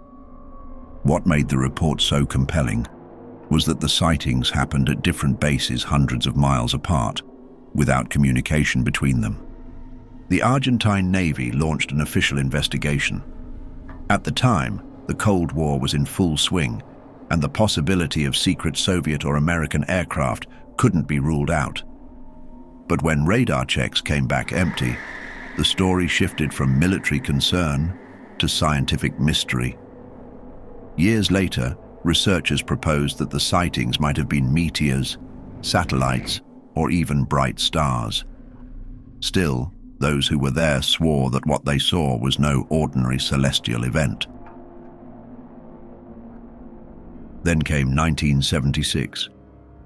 What made the report so compelling was that the sightings happened at different bases hundreds of miles apart, without communication between them. The Argentine Navy launched an official investigation. At the time, the Cold War was in full swing, and the possibility of secret Soviet or American aircraft couldn't be ruled out. But when radar checks came back empty, the story shifted from military concern to scientific mystery. Years later, researchers proposed that the sightings might have been meteors, satellites, or even bright stars. Still, those who were there swore that what they saw was no ordinary celestial event. Then came 1976.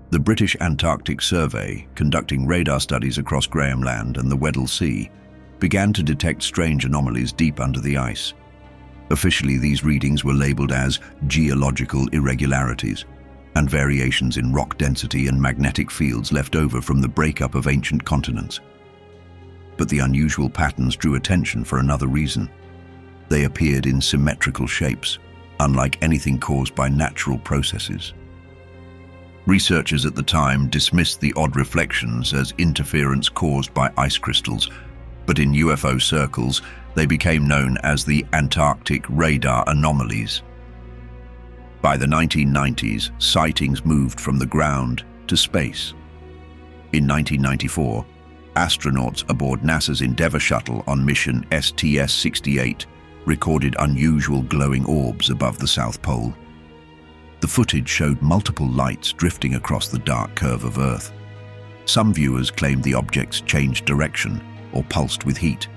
The British Antarctic Survey, conducting radar studies across Graham Land and the Weddell Sea, began to detect strange anomalies deep under the ice. Officially, these readings were labeled as geological irregularities and variations in rock density and magnetic fields left over from the breakup of ancient continents. But the unusual patterns drew attention for another reason. They appeared in symmetrical shapes, unlike anything caused by natural processes. Researchers at the time dismissed the odd reflections as interference caused by ice crystals, but in UFO circles, they became known as the Antarctic radar anomalies. By the 1990s, sightings moved from the ground to space. In 1994, astronauts aboard NASA's Endeavour shuttle on mission STS-68 recorded unusual glowing orbs above the South Pole. The footage showed multiple lights drifting across the dark curve of Earth. Some viewers claimed the objects changed direction or pulsed with heat.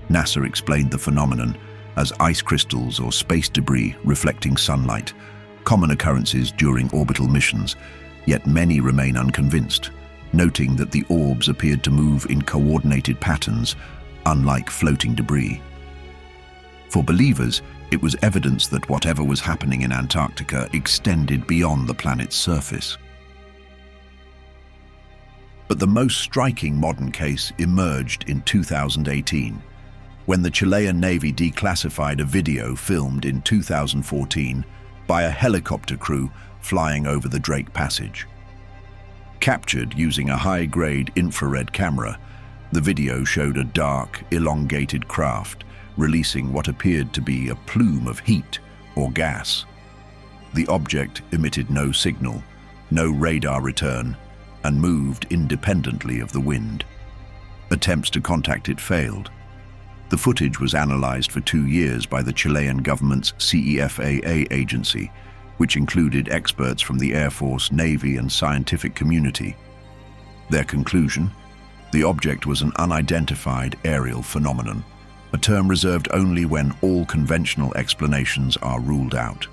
NASA explained the phenomenon as ice crystals or space debris reflecting sunlight, common occurrences during orbital missions, yet many remain unconvinced, noting that the orbs appeared to move in coordinated patterns, unlike floating debris. For believers, it was evidence that whatever was happening in Antarctica extended beyond the planet's surface. But the most striking modern case emerged in 2018, when the Chilean Navy declassified a video filmed in 2014 by a helicopter crew flying over the Drake Passage. Captured using a high-grade infrared camera, the video showed a dark, elongated craft releasing what appeared to be a plume of heat or gas. The object emitted no signal, no radar return, and moved independently of the wind. Attempts to contact it failed. The footage was analyzed for 2 years by the Chilean government's CEFAA agency, which included experts from the Air Force, Navy, and scientific community. Their conclusion? The object was an unidentified aerial phenomenon, a term reserved only when all conventional explanations are ruled out.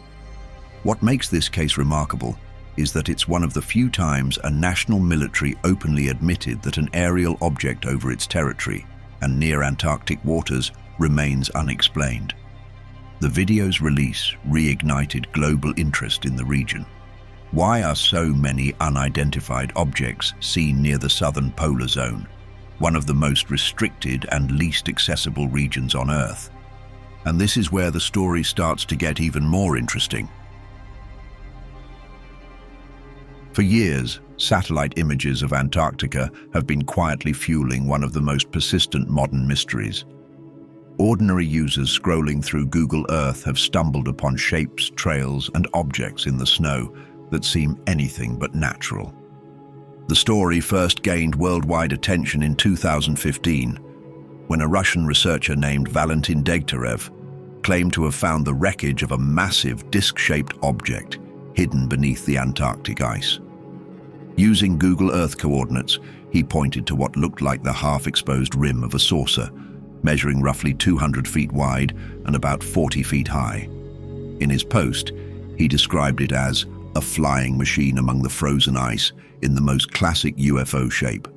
What makes this case remarkable is that it's one of the few times a national military openly admitted that an aerial object over its territory and near Antarctic waters remains unexplained. The video's release reignited global interest in the region. Why are so many unidentified objects seen near the southern polar zone, one of the most restricted and least accessible regions on Earth? And this is where the story starts to get even more interesting. For years, satellite images of Antarctica have been quietly fueling one of the most persistent modern mysteries. Ordinary users scrolling through Google Earth have stumbled upon shapes, trails, and objects in the snow that seem anything but natural. The story first gained worldwide attention in 2015, when a Russian researcher named Valentin Degtyarev claimed to have found the wreckage of a massive disc-shaped object hidden beneath the Antarctic ice. Using Google Earth coordinates, he pointed to what looked like the half-exposed rim of a saucer, measuring roughly 200 feet wide and about 40 feet high. In his post, he described it as a flying machine among the frozen ice in the most classic UFO shape.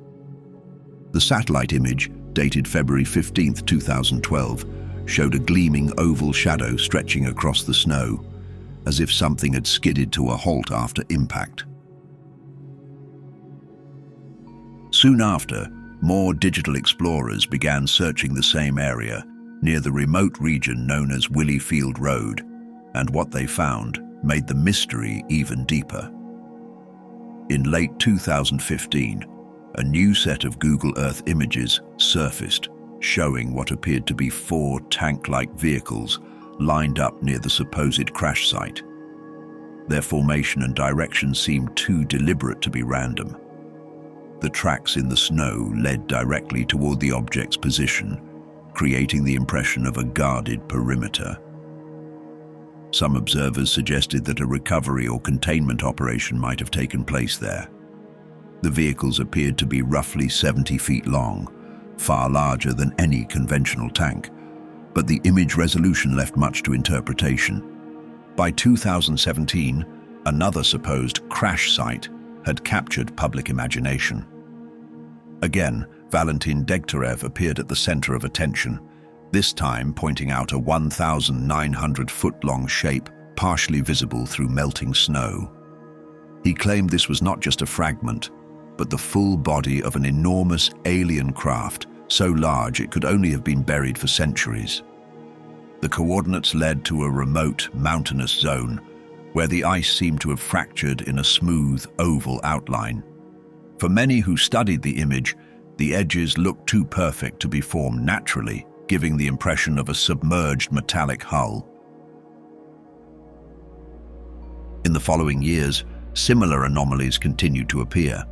The satellite image, dated February 15, 2012, showed a gleaming oval shadow stretching across the snow, as if something had skidded to a halt after impact. Soon after, more digital explorers began searching the same area near the remote region known as Willie Field Road, and what they found made the mystery even deeper. In late 2015, a new set of Google Earth images surfaced, showing what appeared to be 4 tank-like vehicles lined up near the supposed crash site. Their formation and direction seemed too deliberate to be random. The tracks in the snow led directly toward the object's position, creating the impression of a guarded perimeter. Some observers suggested that a recovery or containment operation might have taken place there. The vehicles appeared to be roughly 70 feet long, far larger than any conventional tank, but the image resolution left much to interpretation. By 2017, another supposed crash site had captured public imagination. Again, Valentin Degtyarev appeared at the center of attention, this time pointing out a 1,900-foot-long shape partially visible through melting snow. He claimed this was not just a fragment, but the full body of an enormous alien craft, so large it could only have been buried for centuries. The coordinates led to a remote, mountainous zone, where the ice seemed to have fractured in a smooth, oval outline. For many who studied the image, the edges looked too perfect to be formed naturally, giving the impression of a submerged metallic hull. In the following years, similar anomalies continued to appear.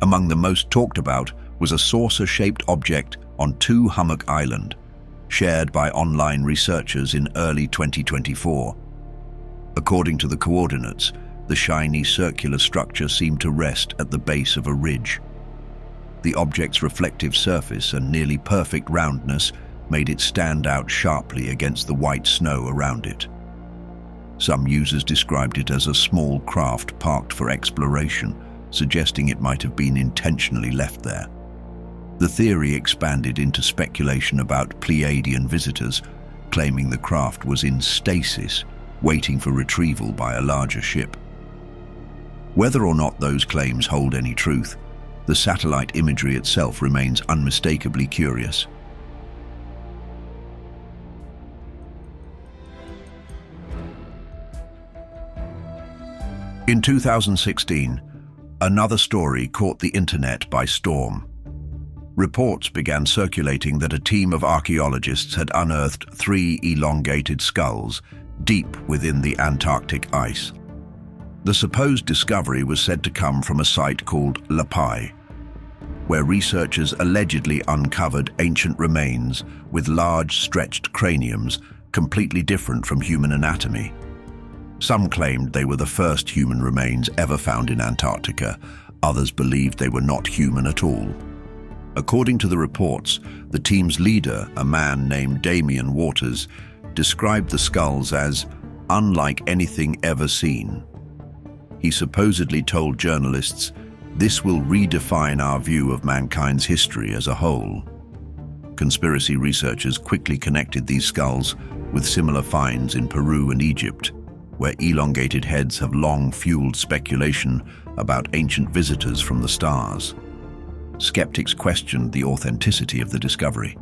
Among the most talked about was a saucer-shaped object on Two Hummock Island, shared by online researchers in early 2024. According to the coordinates, the shiny circular structure seemed to rest at the base of a ridge. The object's reflective surface and nearly perfect roundness made it stand out sharply against the white snow around it. Some users described it as a small craft parked for exploration, suggesting it might have been intentionally left there. The theory expanded into speculation about Pleiadian visitors, claiming the craft was in stasis, waiting for retrieval by a larger ship. Whether or not those claims hold any truth, the satellite imagery itself remains unmistakably curious. In 2016, another story caught the internet by storm. Reports began circulating that a team of archaeologists had unearthed 3 elongated skulls deep within the Antarctic ice. The supposed discovery was said to come from a site called Lapai, where researchers allegedly uncovered ancient remains with large stretched craniums completely different from human anatomy. Some claimed they were the first human remains ever found in Antarctica. Others believed they were not human at all. According to the reports, the team's leader, a man named Damien Waters, described the skulls as unlike anything ever seen. He supposedly told journalists, "This will redefine our view of mankind's history as a whole." Conspiracy researchers quickly connected these skulls with similar finds in Peru and Egypt, where elongated heads have long fueled speculation about ancient visitors from the stars. Skeptics questioned the authenticity of the discovery.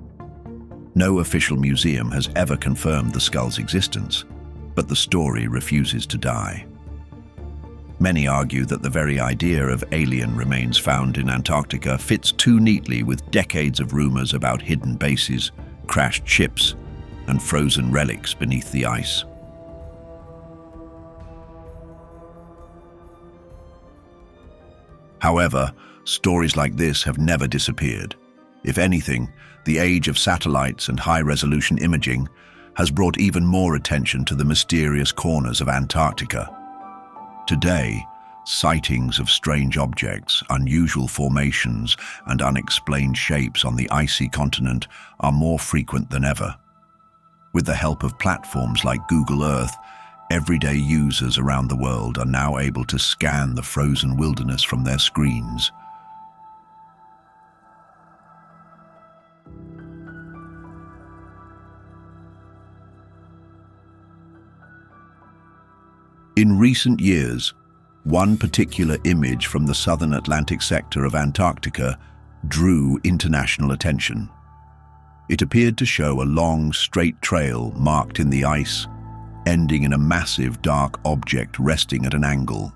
No official museum has ever confirmed the skull's existence, but the story refuses to die. Many argue that the very idea of alien remains found in Antarctica fits too neatly with decades of rumors about hidden bases, crashed ships, and frozen relics beneath the ice. However, stories like this have never disappeared. If anything, the age of satellites and high-resolution imaging has brought even more attention to the mysterious corners of Antarctica. Today, sightings of strange objects, unusual formations, and unexplained shapes on the icy continent are more frequent than ever. With the help of platforms like Google Earth, everyday users around the world are now able to scan the frozen wilderness from their screens. In recent years, one particular image from the southern Atlantic sector of Antarctica drew international attention. It appeared to show a long, straight trail marked in the ice, ending in a massive, dark object resting at an angle.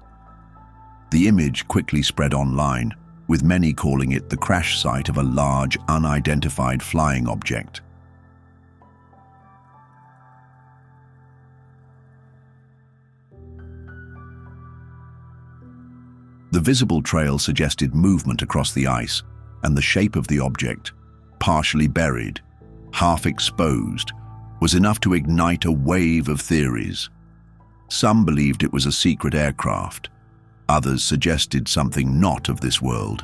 The image quickly spread online, with many calling it the crash site of a large, unidentified flying object. The visible trail suggested movement across the ice, and the shape of the object, partially buried, half exposed, was enough to ignite a wave of theories. Some believed it was a secret aircraft. Others suggested something not of this world.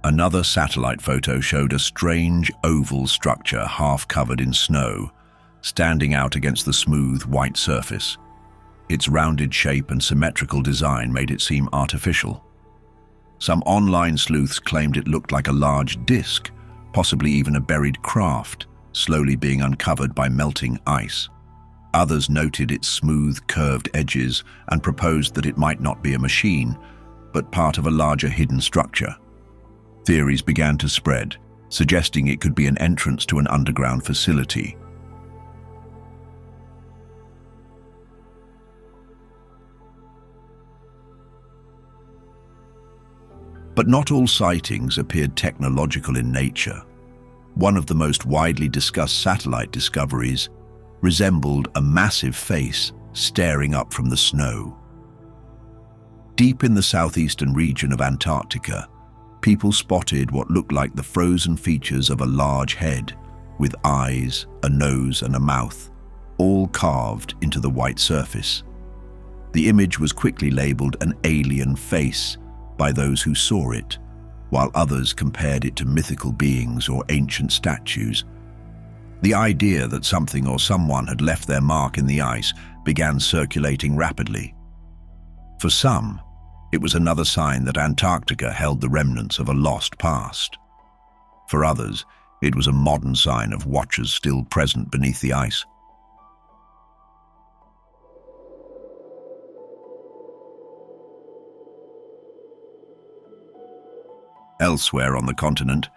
Another satellite photo showed a strange oval structure half covered in snow, standing out against the smooth white surface. Its rounded shape and symmetrical design made it seem artificial. Some online sleuths claimed it looked like a large disk, possibly even a buried craft, slowly being uncovered by melting ice. Others noted its smooth, curved edges and proposed that it might not be a machine, but part of a larger hidden structure. Theories began to spread, suggesting it could be an entrance to an underground facility. But not all sightings appeared technological in nature. One of the most widely discussed satellite discoveries resembled a massive face staring up from the snow. Deep in the southeastern region of Antarctica, people spotted what looked like the frozen features of a large head, with eyes, a nose, and a mouth, all carved into the white surface. The image was quickly labeled an alien face by those who saw it, while others compared it to mythical beings or ancient statues. The idea that something or someone had left their mark in the ice began circulating rapidly. For some, it was another sign that Antarctica held the remnants of a lost past. For others, it was a modern sign of watchers still present beneath the ice. Elsewhere on the continent,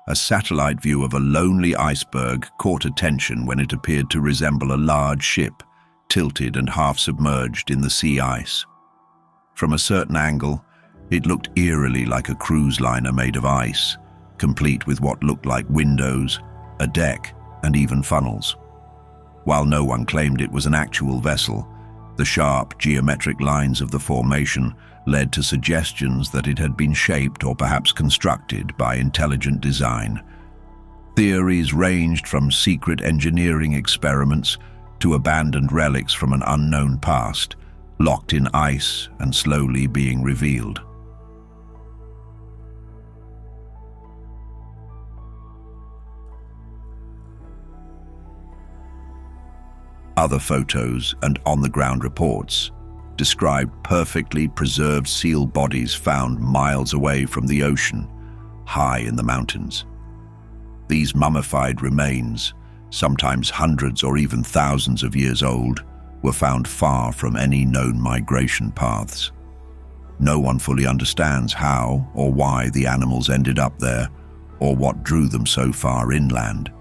a satellite view of a lonely iceberg caught attention when it appeared to resemble a large ship, tilted and half submerged in the sea ice. From a certain angle, it looked eerily like a cruise liner made of ice, complete with what looked like windows, a deck, and even funnels. While no one claimed it was an actual vessel, the sharp, geometric lines of the formation led to suggestions that it had been shaped or perhaps constructed by intelligent design. Theories ranged from secret engineering experiments to abandoned relics from an unknown past, locked in ice and slowly being revealed. Other photos and on-the-ground reports described perfectly preserved seal bodies found miles away from the ocean, high in the mountains. These mummified remains, sometimes hundreds or even thousands of years old, were found far from any known migration paths. No one fully understands how or why the animals ended up there, or what drew them so far inland.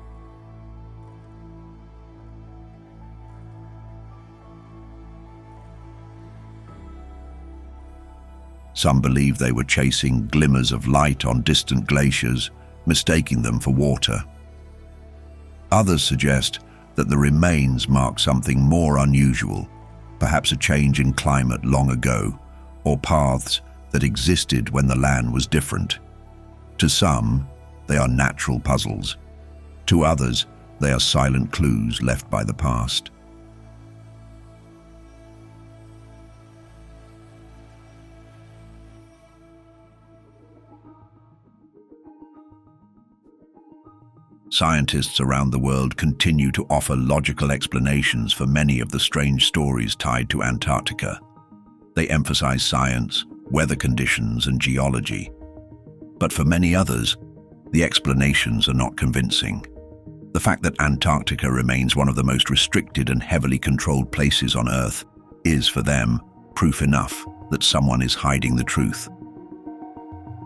Some believe they were chasing glimmers of light on distant glaciers, mistaking them for water. Others suggest that the remains mark something more unusual, perhaps a change in climate long ago, or paths that existed when the land was different. To some, they are natural puzzles. To others, they are silent clues left by the past. Scientists around the world continue to offer logical explanations for many of the strange stories tied to Antarctica. They emphasize science, weather conditions, and geology. But for many others, the explanations are not convincing. The fact that Antarctica remains one of the most restricted and heavily controlled places on Earth is, for them, proof enough that someone is hiding the truth.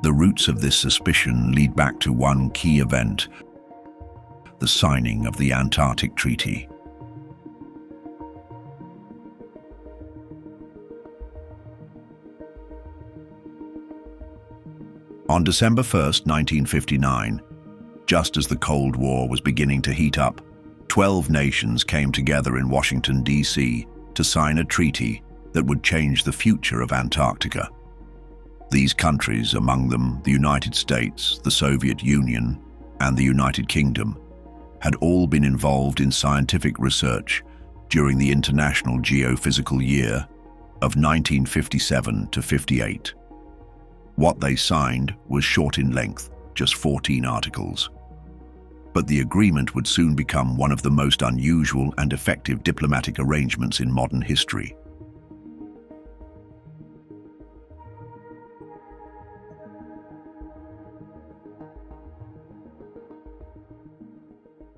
The roots of this suspicion lead back to one key event: the signing of the Antarctic Treaty. On December 1st, 1959, just as the Cold War was beginning to heat up, 12 nations came together in Washington, D.C. to sign a treaty that would change the future of Antarctica. These countries, among them the United States, the Soviet Union, and the United Kingdom, had all been involved in scientific research during the International Geophysical Year of 1957 to 58. What they signed was short in length, just 14 articles. But the agreement would soon become one of the most unusual and effective diplomatic arrangements in modern history.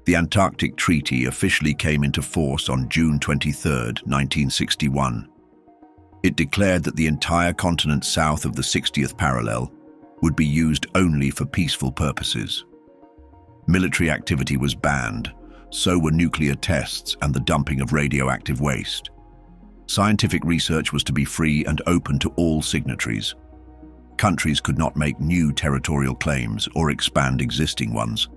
The Antarctic Treaty officially came into force on June 23, 1961. It declared that the entire continent south of the 60th parallel would be used only for peaceful purposes. Military activity was banned, so were nuclear tests and the dumping of radioactive waste. Scientific research was to be free and open to all signatories. Countries could not make new territorial claims or expand existing ones,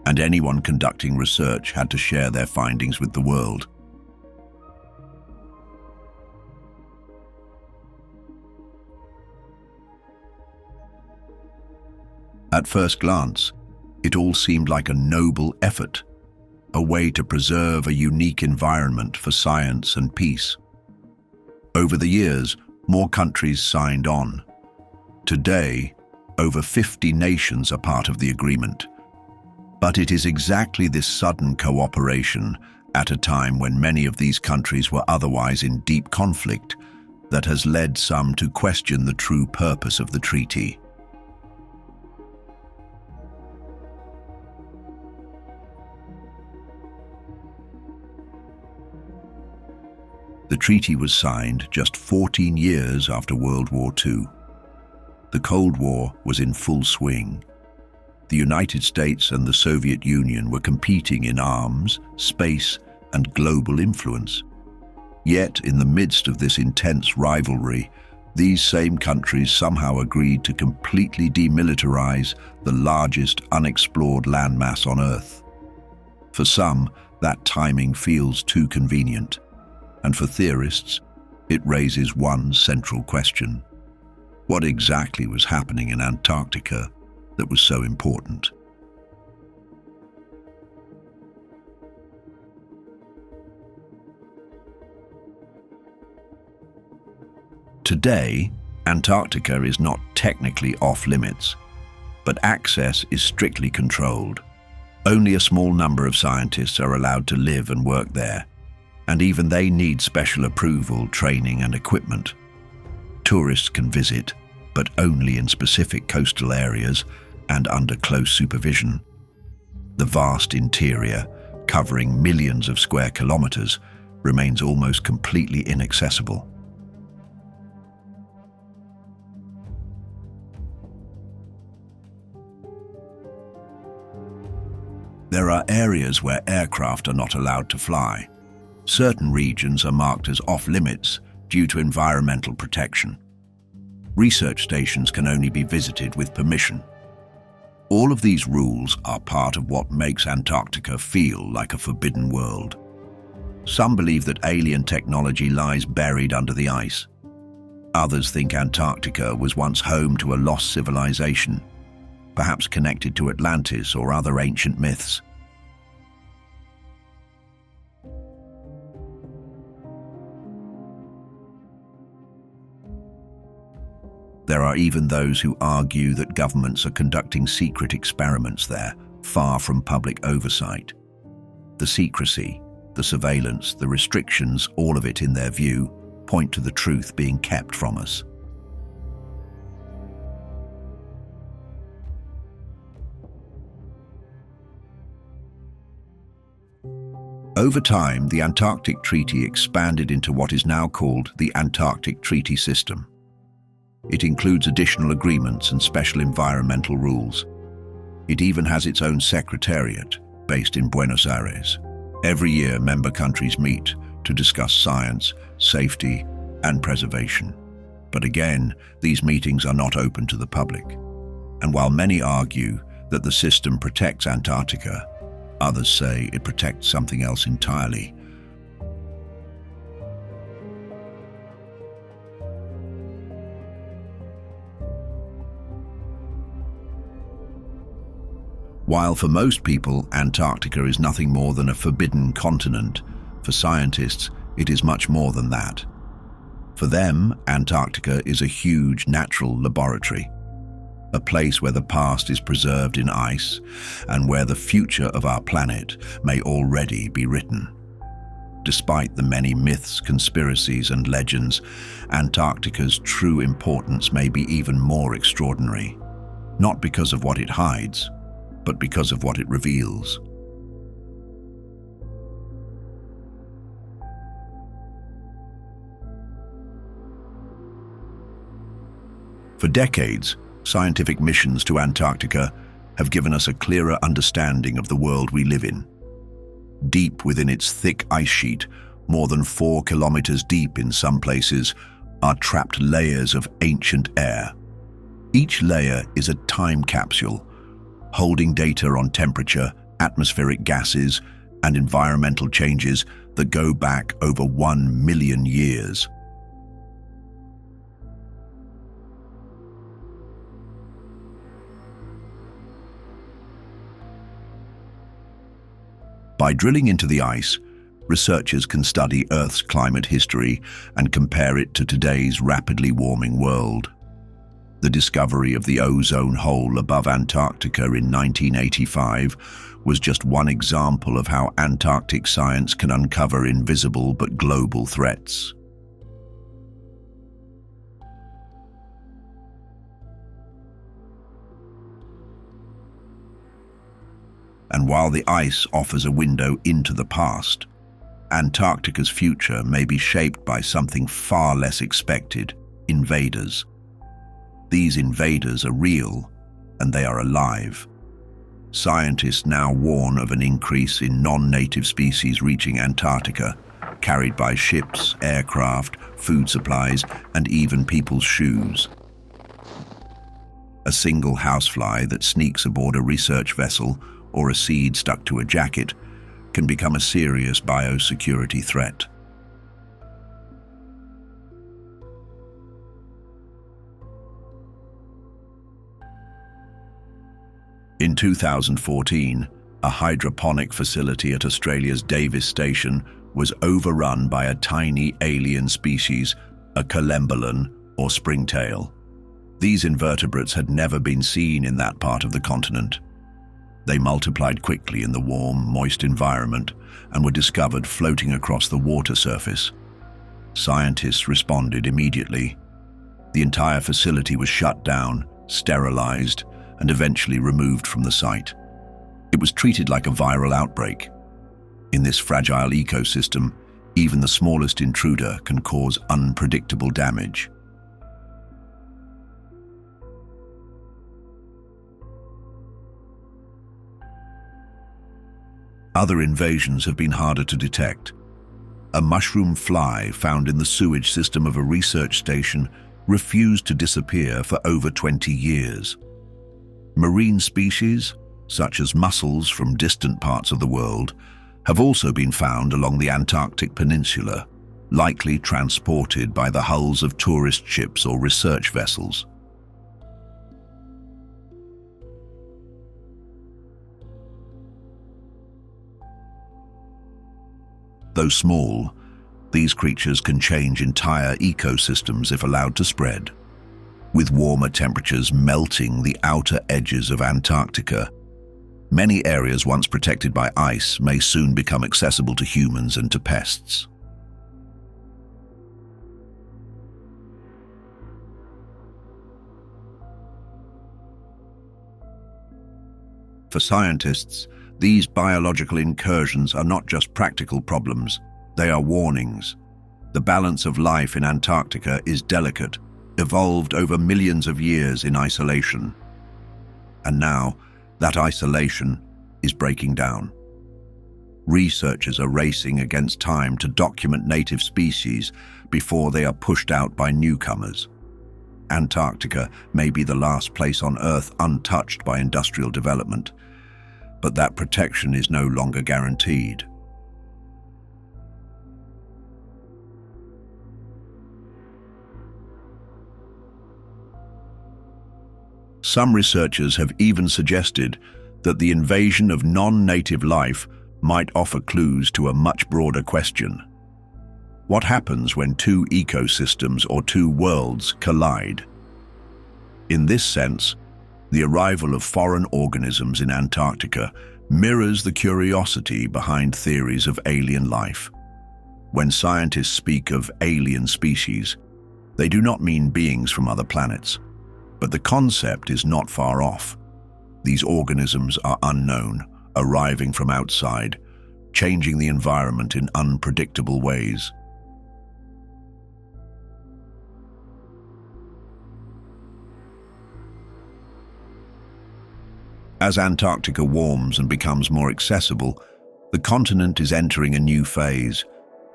and anyone conducting research had to share their findings with the world. At first glance, it all seemed like a noble effort, a way to preserve a unique environment for science and peace. Over the years, more countries signed on. Today, over 50 nations are part of the agreement. But it is exactly this sudden cooperation, at a time when many of these countries were otherwise in deep conflict, that has led some to question the true purpose of the treaty. The treaty was signed just 14 years after World War II. The Cold War was in full swing. The United States and the Soviet Union were competing in arms, space, and global influence. Yet, in the midst of this intense rivalry, these same countries somehow agreed to completely demilitarize the largest unexplored landmass on Earth. For some, that timing feels too convenient, and for theorists, it raises one central question: what exactly was happening in Antarctica that was so important? Today, Antarctica is not technically off-limits, but access is strictly controlled. Only a small number of scientists are allowed to live and work there. and even they need special approval, training, and equipment. Tourists can visit, but only in specific coastal areas and under close supervision. The vast interior, covering millions of square kilometers, remains almost completely inaccessible. There are areas where aircraft are not allowed to fly. Certain regions are marked as off-limits due to environmental protection. Research stations can only be visited with permission. All of these rules are part of what makes Antarctica feel like a forbidden world. Some believe that alien technology lies buried under the ice. Others think Antarctica was once home to a lost civilization, perhaps connected to Atlantis or other ancient myths. There are even those who argue that governments are conducting secret experiments there, far from public oversight. The secrecy, the surveillance, the restrictions, all of it in their view, point to the truth being kept from us. Over time, the Antarctic Treaty expanded into what is now called the Antarctic Treaty System. It includes additional agreements and special environmental rules. It even has its own secretariat, based in Buenos Aires. Every year, member countries meet to discuss science, safety, and preservation. But again, these meetings are not open to the public. And while many argue that the system protects Antarctica, others say it protects something else entirely. While for most people, Antarctica is nothing more than a forbidden continent, for scientists, it is much more than that. For them, Antarctica is a huge natural laboratory, a place where the past is preserved in ice and where the future of our planet may already be written. Despite the many myths, conspiracies, and legends, Antarctica's true importance may be even more extraordinary, not because of what it hides, but because of what it reveals. For decades, scientific missions to Antarctica have given us a clearer understanding of the world we live in. Deep within its thick ice sheet, more than 4 kilometers deep in some places, are trapped layers of ancient air. Each layer is a time capsule, holding data on temperature, atmospheric gases, and environmental changes that go back over 1 million years. By drilling into the ice, researchers can study Earth's climate history and compare it to today's rapidly warming world. The discovery of the ozone hole above Antarctica in 1985 was just one example of how Antarctic science can uncover invisible but global threats. And while the ice offers a window into the past, Antarctica's future may be shaped by something far less expected: invaders. These invaders are real, and they are alive. Scientists now warn of an increase in non-native species reaching Antarctica, carried by ships, aircraft, food supplies, and even people's shoes. A single housefly that sneaks aboard a research vessel or a seed stuck to a jacket can become a serious biosecurity threat. In 2014, a hydroponic facility at Australia's Davis Station was overrun by a tiny alien species, a collembolan or springtail. These invertebrates had never been seen in that part of the continent. They multiplied quickly in the warm, moist environment and were discovered floating across the water surface. Scientists responded immediately. The entire facility was shut down, sterilized, and eventually removed from the site. It was treated like a viral outbreak. In this fragile ecosystem, even the smallest intruder can cause unpredictable damage. Other invasions have been harder to detect. A mushroom fly found in the sewage system of a research station refused to disappear for over 20 years. Marine species, such as mussels from distant parts of the world, have also been found along the Antarctic Peninsula, likely transported by the hulls of tourist ships or research vessels. Though small, these creatures can change entire ecosystems if allowed to spread. With warmer temperatures melting the outer edges of Antarctica, many areas once protected by ice may soon become accessible to humans and to pests. For scientists, these biological incursions are not just practical problems, they are warnings. The balance of life in Antarctica is delicate, evolved over millions of years in isolation. And now, that isolation is breaking down. Researchers are racing against time to document native species before they are pushed out by newcomers. Antarctica may be the last place on Earth untouched by industrial development, but that protection is no longer guaranteed. Some researchers have even suggested that the invasion of non-native life might offer clues to a much broader question. What happens when two ecosystems or two worlds collide? In this sense, the arrival of foreign organisms in Antarctica mirrors the curiosity behind theories of alien life. When scientists speak of alien species, they do not mean beings from other planets, but the concept is not far off. These organisms are unknown, arriving from outside, changing the environment in unpredictable ways. As Antarctica warms and becomes more accessible, the continent is entering a new phase.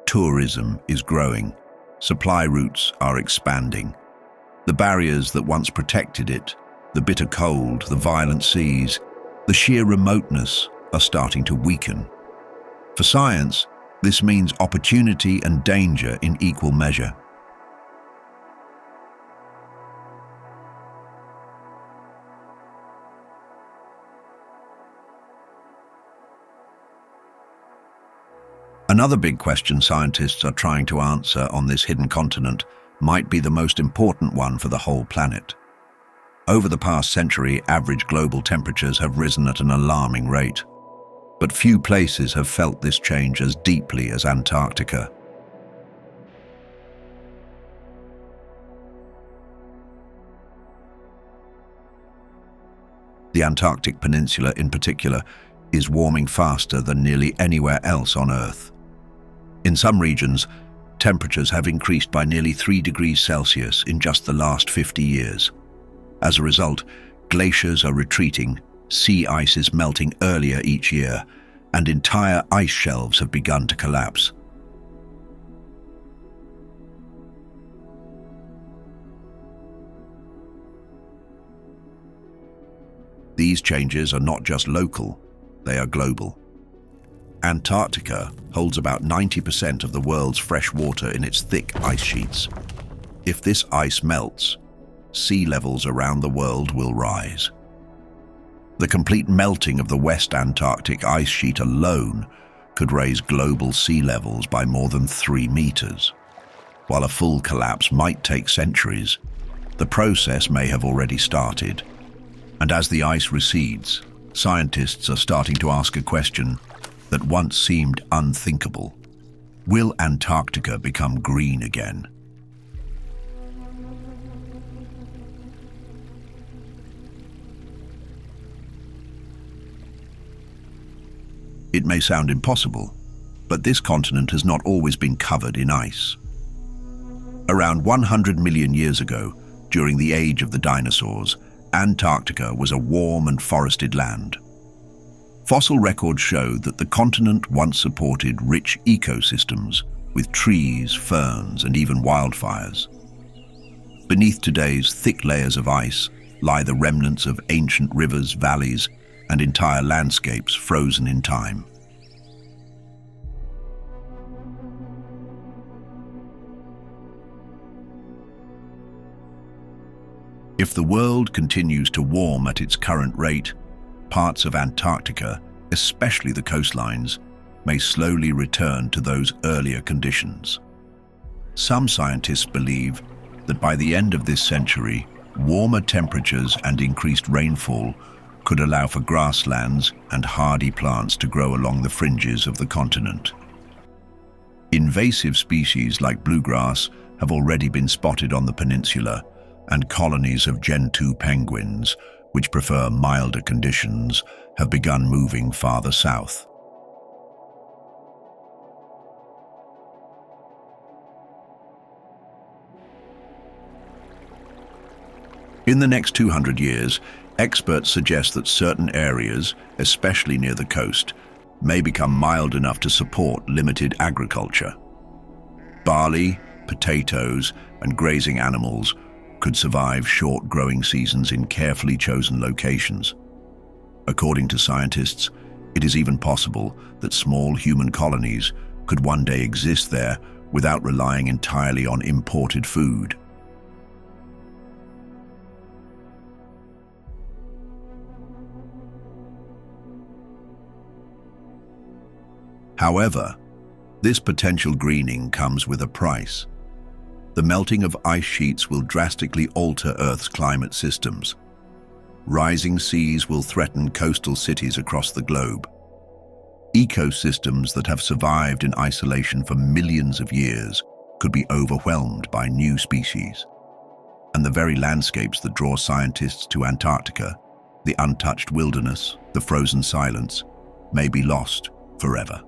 Tourism is growing. Supply routes are expanding. The barriers that once protected it, the bitter cold, the violent seas, the sheer remoteness, are starting to weaken. For science, this means opportunity and danger in equal measure. Another big question scientists are trying to answer on this hidden continent might be the most important one for the whole planet. Over the past century, average global temperatures have risen at an alarming rate. But few places have felt this change as deeply as Antarctica. The Antarctic Peninsula, in particular, is warming faster than nearly anywhere else on Earth. In some regions, temperatures have increased by nearly 3 degrees Celsius in just the last 50 years. As a result, glaciers are retreating, sea ice is melting earlier each year, and entire ice shelves have begun to collapse. These changes are not just local, they are global. Antarctica holds about 90% of the world's fresh water in its thick ice sheets. If this ice melts, sea levels around the world will rise. The complete melting of the West Antarctic ice sheet alone could raise global sea levels by more than 3 meters. While a full collapse might take centuries, the process may have already started. And as the ice recedes, Scientists are starting to ask a question that once seemed unthinkable. Will Antarctica become green again? It may sound impossible, but this continent has not always been covered in ice. Around 100 million years ago, during the age of the dinosaurs, Antarctica was a warm and forested land. Fossil records show that the continent once supported rich ecosystems with trees, ferns, and even wildfires. Beneath today's thick layers of ice lie the remnants of ancient rivers, valleys, and entire landscapes frozen in time. If the world continues to warm at its current rate, parts of Antarctica, especially the coastlines, may slowly return to those earlier conditions. Some scientists believe that by the end of this century, warmer temperatures and increased rainfall could allow for grasslands and hardy plants to grow along the fringes of the continent. Invasive species like bluegrass have already been spotted on the peninsula, and colonies of Gentoo penguins, which prefer milder conditions, have begun moving farther south. In the next 200 years, experts suggest that certain areas, especially near the coast, may become mild enough to support limited agriculture. Barley, potatoes, and grazing animals could survive short growing seasons in carefully chosen locations. According to scientists, it is even possible that small human colonies could one day exist there without relying entirely on imported food. However, this potential greening comes with a price. The melting of ice sheets will drastically alter Earth's climate systems. Rising seas will threaten coastal cities across the globe. Ecosystems that have survived in isolation for millions of years could be overwhelmed by new species. And the very landscapes that draw scientists to Antarctica, the untouched wilderness, the frozen silence, may be lost forever.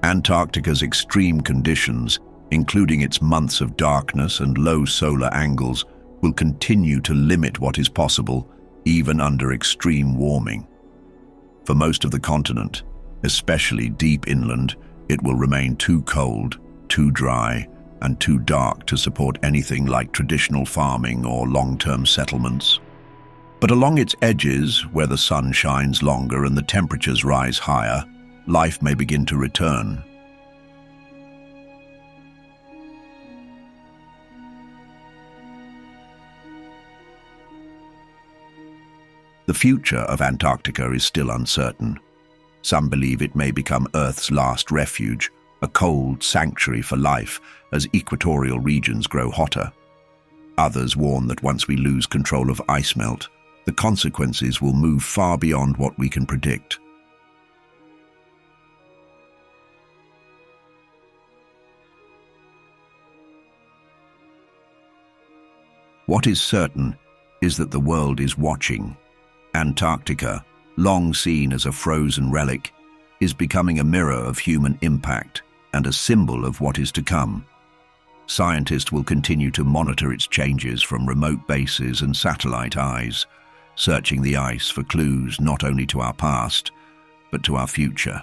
Antarctica's extreme conditions, including its months of darkness and low solar angles, will continue to limit what is possible, even under extreme warming. For most of the continent, especially deep inland, it will remain too cold, too dry, and too dark to support anything like traditional farming or long-term settlements. But along its edges, where the sun shines longer and the temperatures rise higher, life may begin to return. The future of Antarctica is still uncertain. Some believe it may become Earth's last refuge, a cold sanctuary for life as equatorial regions grow hotter. Others warn that once we lose control of ice melt, the consequences will move far beyond what we can predict. What is certain is that the world is watching. Antarctica, long seen as a frozen relic, is becoming a mirror of human impact and a symbol of what is to come. Scientists will continue to monitor its changes from remote bases and satellite eyes, searching the ice for clues not only to our past, but to our future.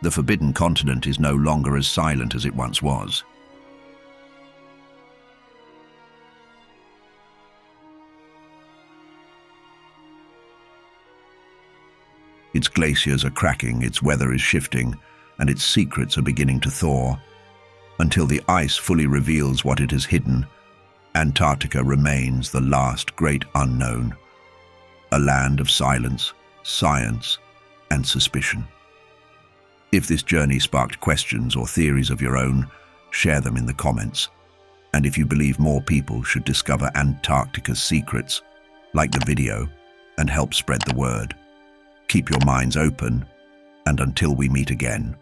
The forbidden continent is no longer as silent as it once was. Its glaciers are cracking, its weather is shifting, and its secrets are beginning to thaw. Until the ice fully reveals what it has hidden, Antarctica remains the last great unknown, a land of silence, science, and suspicion. If this journey sparked questions or theories of your own, share them in the comments. And if you believe more people should discover Antarctica's secrets, like the video and help spread the word. Keep your minds open, and until we meet again,